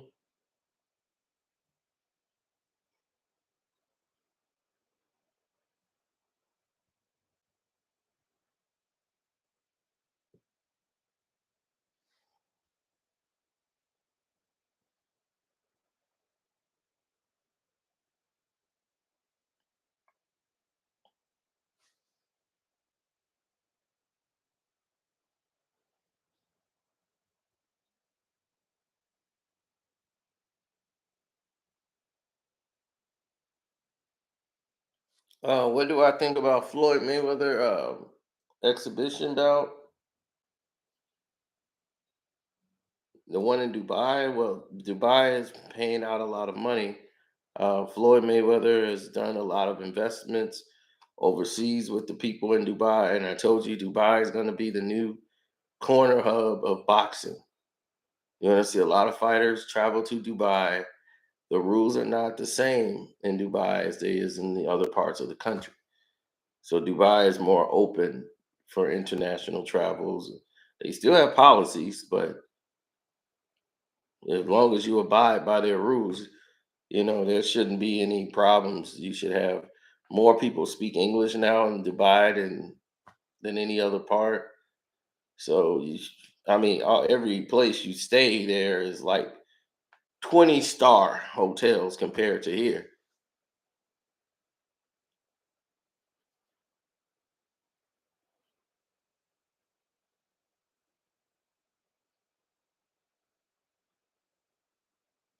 What do I think about Floyd Mayweather exhibition bout? The one in Dubai? Well, Dubai is paying out a lot of money. Floyd Mayweather has done a lot of investments overseas with the people in Dubai, and I told you Dubai is going to be the new corner hub of boxing. You're going to see a lot of fighters travel to Dubai. The rules are not the same in Dubai as they is in the other parts of the country. So Dubai is more open for international travels. They still have policies, but as long as you abide by their rules, there shouldn't be any problems. You should have more people speak English now in Dubai than any other part. So I mean, every place you stay there is like 20-star hotels compared to here.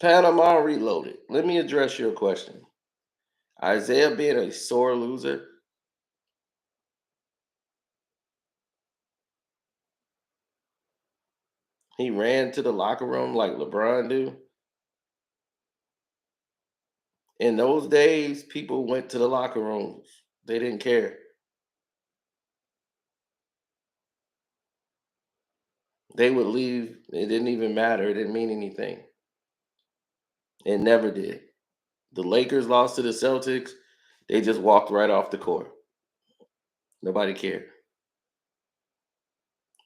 Panama Reloaded. Let me address your question. Isaiah being a sore loser, he ran to the locker room like LeBron do. In those days, people went to the locker rooms. They didn't care. They would leave. It didn't even matter. It didn't mean anything. It never did. The Lakers lost to the Celtics. They just walked right off the court. Nobody cared.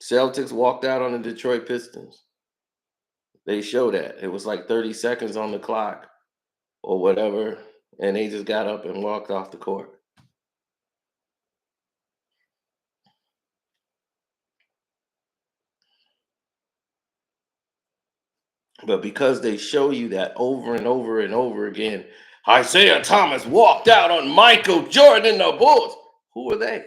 Celtics walked out on the Detroit Pistons. They showed that. It was like 30 seconds on the clock or whatever, and they just got up and walked off the court. But because they show you that over and over and over again, Isaiah Thomas walked out on Michael Jordan and the Bulls. Who are they?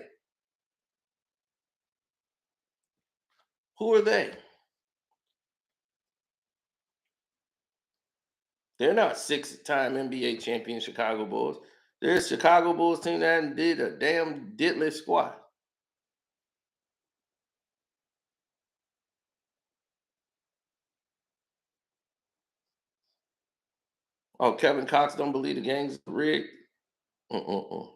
Who are they? They're not six-time NBA champion Chicago Bulls. They're a Chicago Bulls team that did a damn diddly squat. Oh, Kevin Cox don't believe the game's rigged. Mm-mm-mm.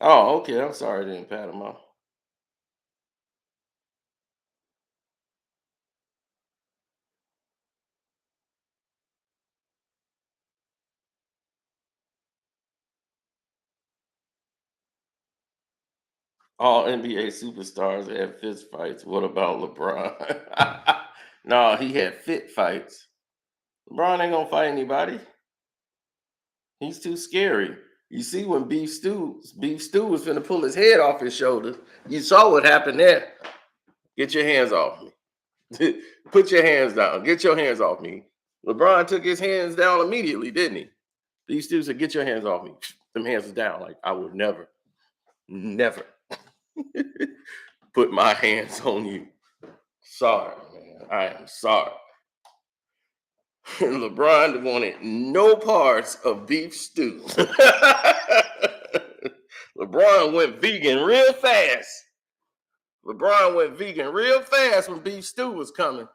Oh, okay. I'm sorry, I didn't pat him off. All NBA superstars have fist fights. What about LeBron? No, he had fit fights. LeBron ain't gonna fight anybody. He's too scary. You see, when Beef Stew was finna pull his head off his shoulders, you saw what happened there. Get your hands off me. Put your hands down. Get your hands off me. LeBron took his hands down immediately, didn't he? Beef Stew said, "Get your hands off me." Them hands are down. Like I would never, never. put my hands on you. Sorry, man. I am sorry. LeBron wanted no parts of beef stew. LeBron went vegan real fast. LeBron went vegan real fast when beef stew was coming.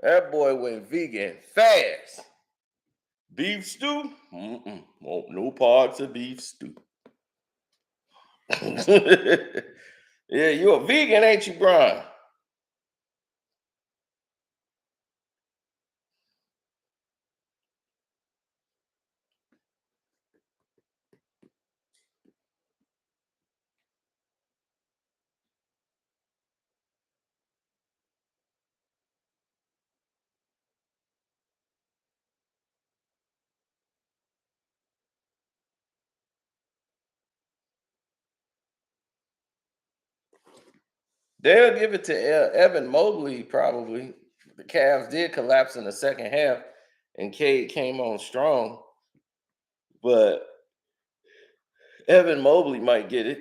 That boy went vegan fast. Beef stew? No parts of beef stew. Yeah, you a vegan, ain't you, Brian? They'll give it to Evan Mobley probably. The Cavs did collapse in the second half, and Cade came on strong. But Evan Mobley might get it.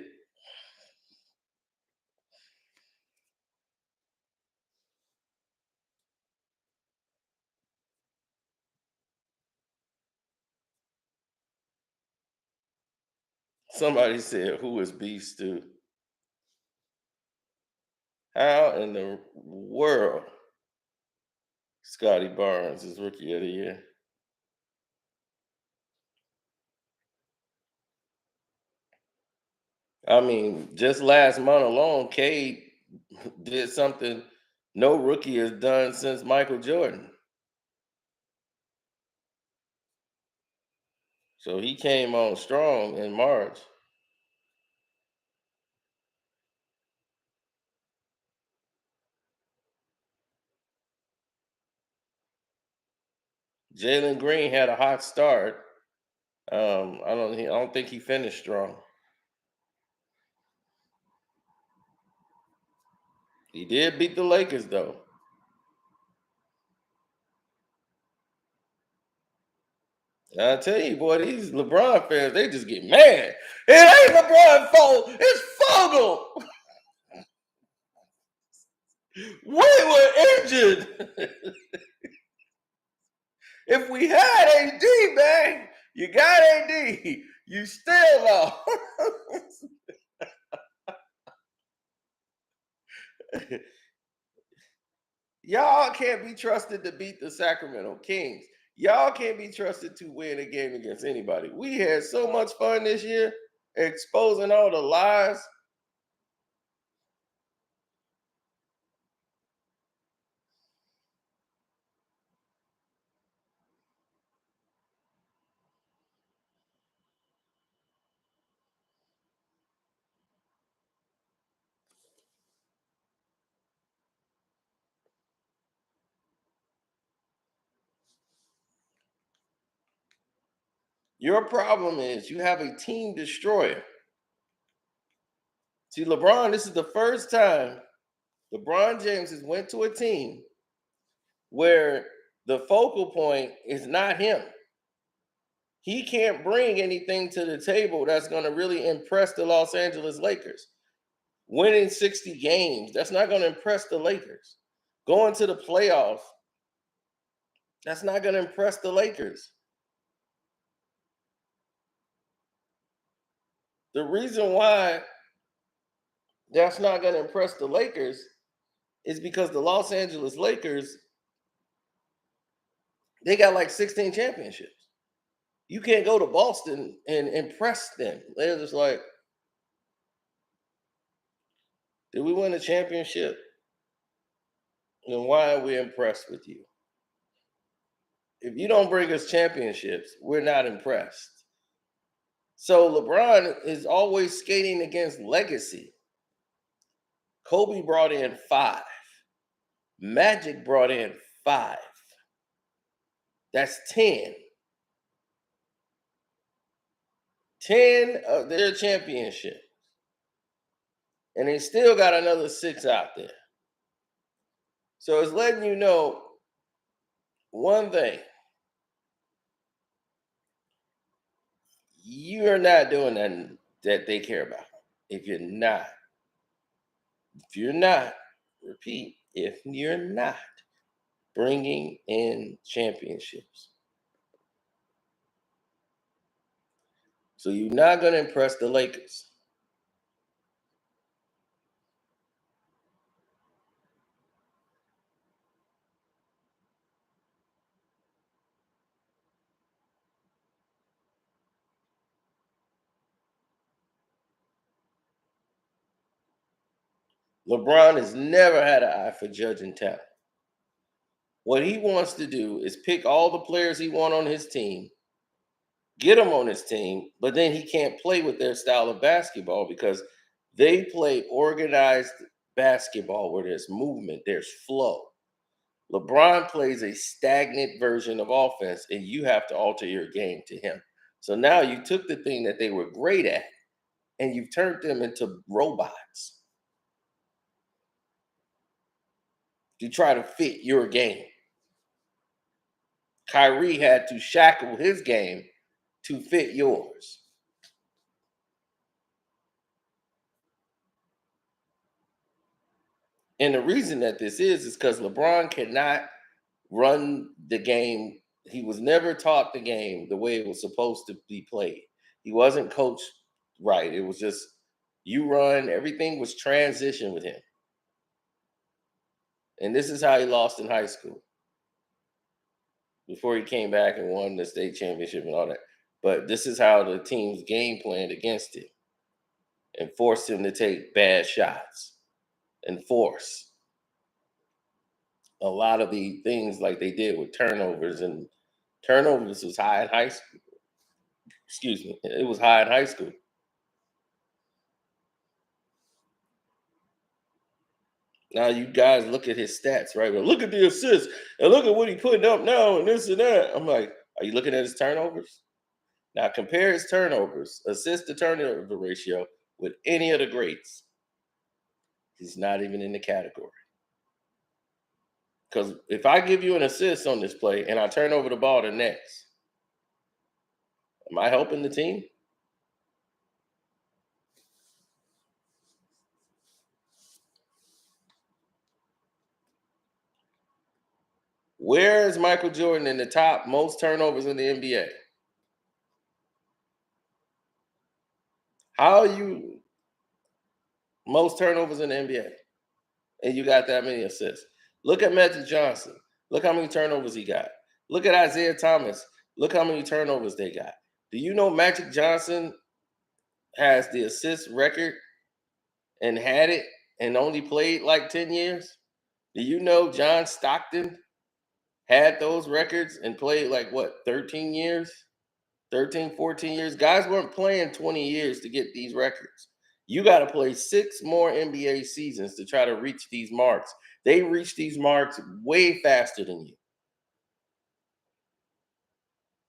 Somebody said, "Who is Beef Stew?" How in the world Scotty Barnes is rookie of the year? I mean, just last month alone, Cade did something no rookie has done since Michael Jordan. So he came on strong in March. Jalen Green had a hot start. I don't think he finished strong. He did beat the Lakers though. I tell you, boy, these LeBron fans, they just get mad. It ain't LeBron fault. It's Vogel. We were injured. If we had AD, man, you got AD. You still lost. Y'all can't be trusted to beat the Sacramento Kings. Y'all can't be trusted to win a game against anybody. We had so much fun this year exposing all the lies. Your problem is you have a team destroyer. See, LeBron, this is the first time LeBron James has went to a team where the focal point is not him. He can't bring anything to the table that's going to really impress the Los Angeles Lakers. Winning 60 games, that's not going to impress the Lakers. Going to the playoffs, that's not going to impress the Lakers. The reason why that's not going to impress the Lakers is because the Los Angeles Lakers, they got like 16 championships. You can't go to Boston and impress them. They're just like, did we win a championship? Then why are we impressed with you? If you don't bring us championships, we're not impressed. So LeBron is always skating against legacy. Kobe brought in 5. Magic brought in 5. That's 10. 10 of their championship. And they still got another 6 out there. So it's letting you know one thing. You're not doing nothing that they care about. if you're not, repeat, if you're not bringing in championships. So you're not going to impress the Lakers. LeBron has never had an eye for judging talent. What he wants to do is pick all the players he wants on his team, get them on his team, but then he can't play with their style of basketball because they play organized basketball where there's movement, there's flow. LeBron plays a stagnant version of offense, and you have to alter your game to him. So now you took the thing that they were great at and you've turned them into robots to try to fit your game. Kyrie had to shackle his game to fit yours. And the reason that this is because LeBron cannot run the game. He was never taught the game the way it was supposed to be played. He wasn't coached right. It was just you run, everything was transition with him. And this is how he lost in high school before he came back and won the state championship and all that. But this is how the team's game planned against him and forced him to take bad shots and force a lot of the things like they did with turnovers, and turnovers was high in high school. Excuse me, it was high in high school. Now you guys look at his stats, right? Well, look at the assists and look at what he putting up now and this and that. I'm like, are you looking at his turnovers? Now compare his turnovers, assist to turnover ratio with any of the greats. He's not even in the category. Because if I give you an assist on this play and I turn over the ball the next, am I helping the team? Where is Michael Jordan in the top most turnovers in the NBA? How are you most turnovers in the NBA? And you got that many assists. Look at Magic Johnson. Look how many turnovers he got. Look at Isaiah Thomas. Look how many turnovers they got. Do you know Magic Johnson has the assist record and had it and only played like 10 years? Do you know John Stockton had those records and played like what, 13 years? 13, 14 years. Guys weren't playing 20 years to get these records. You got to play 6 more NBA seasons to try to reach these marks. They reach these marks way faster than you.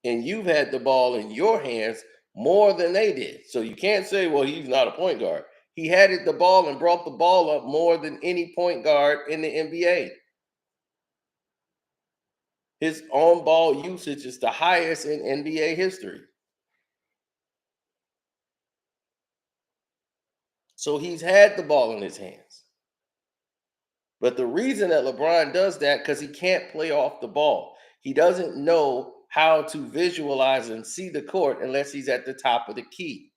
And you've had the ball in your hands more than they did. So you can't say, well, he's not a point guard. He had the ball and brought the ball up more than any point guard in the NBA. His on ball usage is the highest in NBA history. So he's had the ball in his hands. But the reason that LeBron does that because he can't play off the ball. He doesn't know how to visualize and see the court unless he's at the top of the key.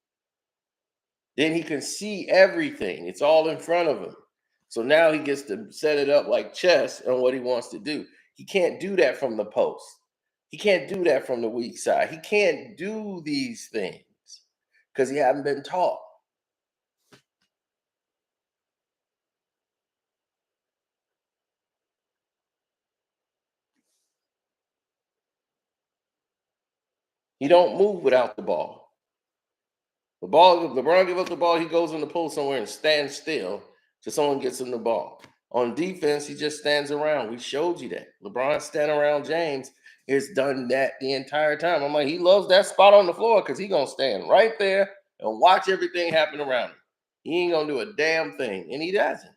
Then he can see everything. It's all in front of him. So now he gets to set it up like chess on what he wants to do. He can't do that from the post. He can't do that from the weak side. He can't do these things because he hasn't been taught. He don't move without the ball. The ball, LeBron give up the ball, he goes in the post somewhere and stands still till someone gets him the ball. On defense, he just stands around. We showed you that. LeBron standing around James has done that the entire time. I'm like, he loves that spot on the floor because he's gonna stand right there and watch everything happen around him. He ain't gonna do a damn thing, and he doesn't.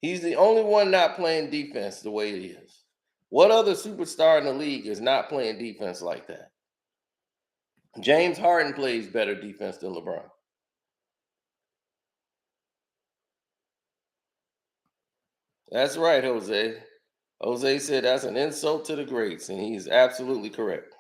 He's the only one not playing defense the way he is. What other superstar in the league is not playing defense like that? James Harden plays better defense than LeBron. That's right, Jose. Jose said that's an insult to the greats, and he's absolutely correct.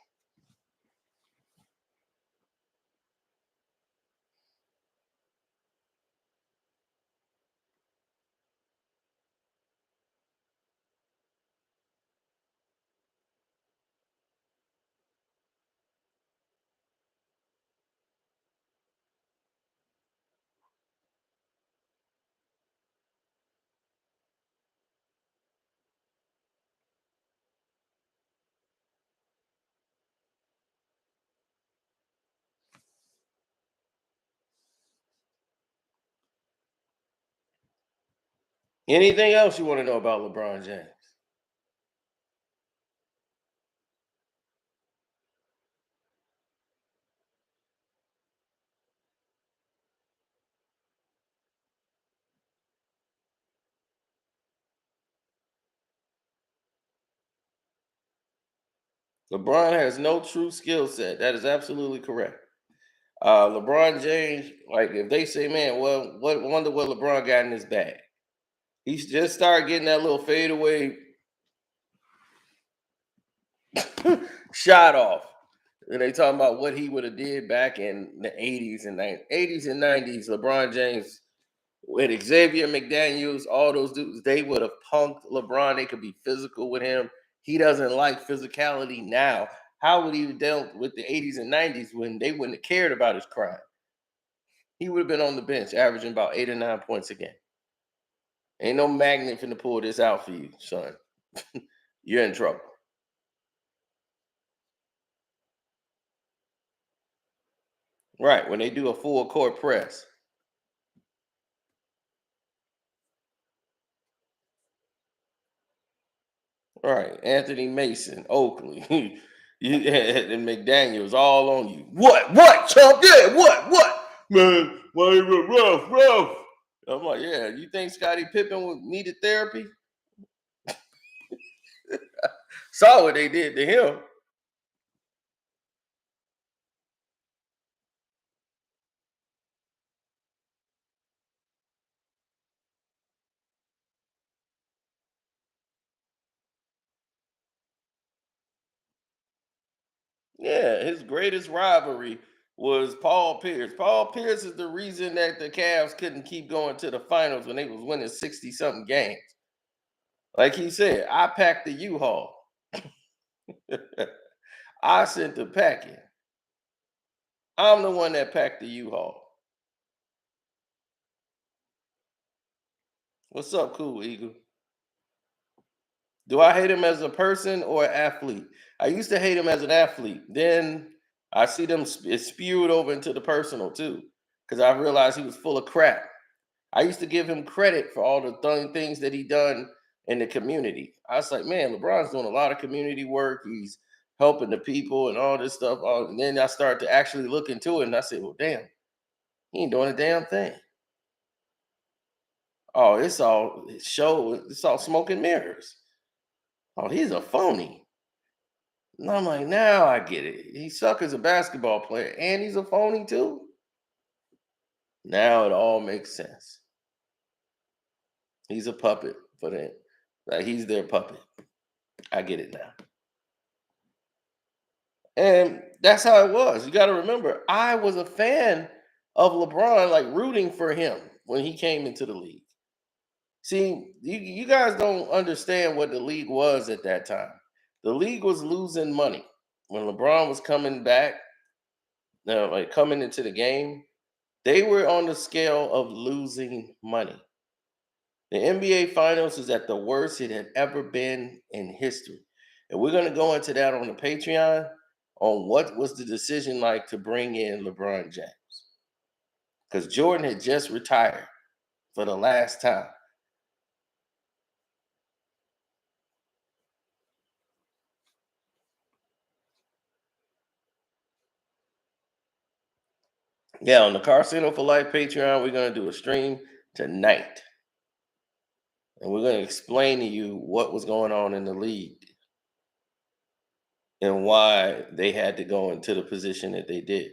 Anything else you want to know about LeBron James? LeBron has no true skill set. That is absolutely correct. LeBron James, like if they say, man, well, what wonder what LeBron got in his bag. He's just started getting that little fadeaway shot off. And they talking about what he would have did back in the 80s and 90s. 80s and 90s, LeBron James with Xavier McDaniels, all those dudes, they would have punked LeBron. They could be physical with him. He doesn't like physicality now. How would he have dealt with the 80s and 90s when they wouldn't have cared about his crime? He would have been on the bench, averaging about 8 or 9 points a game. Ain't no magnet finna pull this out for you, son. You're in trouble. Right, when they do a full court press. Right, Anthony Mason, Oakley, you and McDaniels all on you. What, chump? Yeah, what? Man, why you rough? I'm like, yeah. You think Scottie Pippen needed therapy? Saw what they did to him. Yeah, his greatest rivalry was Paul Pierce. Paul Pierce is the reason that the Cavs couldn't keep going to the finals when they was winning 60 something games. Like he said, I packed the U-Haul. I sent the packing. I'm the one that packed the U-Haul. What's up, cool Eagle? Do I hate him as a person or an athlete? I used to hate him as an athlete. Then I see them it spewed over into the personal too, because I realized he was full of crap. I used to give him credit for all the things that he done in the community. I was like, man, LeBron's doing a lot of community work. He's helping the people and all this stuff. And then I started to actually look into it, and I said, well, damn, he ain't doing a damn thing. Oh, it's all show. It's all smoke and mirrors. Oh, he's a phony. And I'm like, now I get it. He suck as a basketball player, and he's a phony too. Now it all makes sense. He's a puppet for them. Like he's their puppet. I get it now. And that's how it was. You got to remember, I was a fan of LeBron, like rooting for him when he came into the league. See, you guys don't understand what the league was at that time. The league was losing money when LeBron was coming back, like coming into the game. They were on the scale of losing money. The NBA Finals is at the worst it had ever been in history. And we're going to go into that on the Patreon on what was the decision like to bring in LeBron James. Because Jordan had just retired for the last time. Yeah, on the Casino for Life Patreon, we're going to do a stream tonight. and we're going to explain to you what was going on in the league and why they had to go into the position that they did.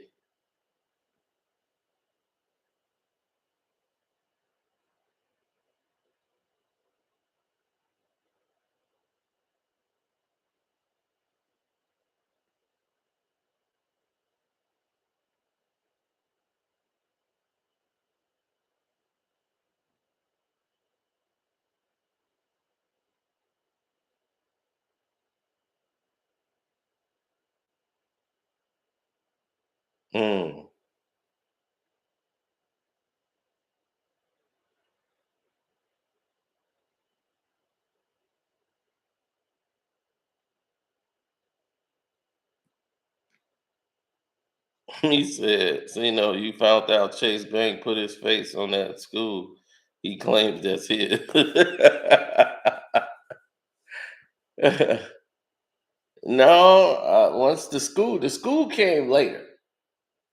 Hmm. He said, so, you found out Chase Bank put his face on that school. He claims that's his. No, once the school came later.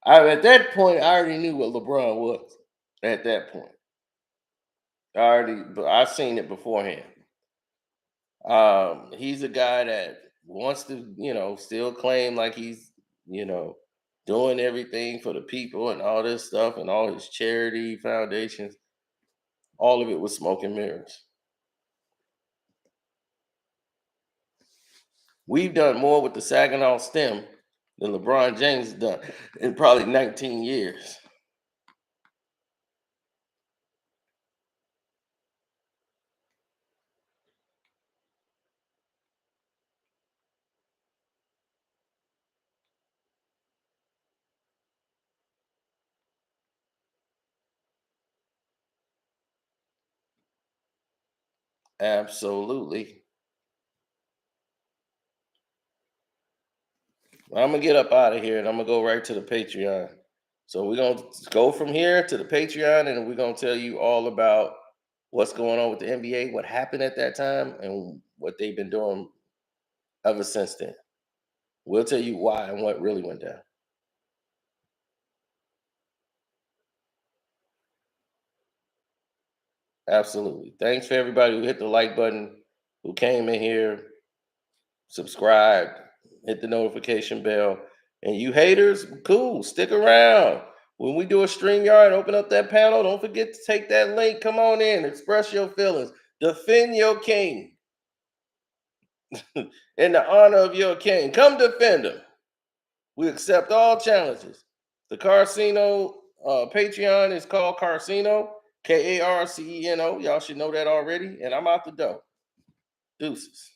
At that point, I already knew what LeBron was. At that point, but I seen it beforehand. He's a guy that wants to, still claim like he's, you know, doing everything for the people and all this stuff and all his charity foundations. All of it was smoke and mirrors. We've done more with the Saginaw stem than LeBron James has done in probably 19 years. Absolutely. I'm gonna get up out of here and I'm gonna go right to the Patreon. So we're gonna go from here to the Patreon and we're gonna tell you all about what's going on with the NBA, what happened at that time, and what they've been doing ever since then. We'll tell you why and what really went down. Absolutely. Thanks for everybody who hit the like button, who came in here, subscribed, hit the notification bell. And you haters, cool, stick around. When we do a StreamYard, open up that panel, don't forget to take that link. Come on in, express your feelings, defend your king in the honor of your king. Come defend him. We accept all challenges. The Carcino Patreon is called Carcino, Karceno. Y'all should know that already. And I'm out the door. Deuces.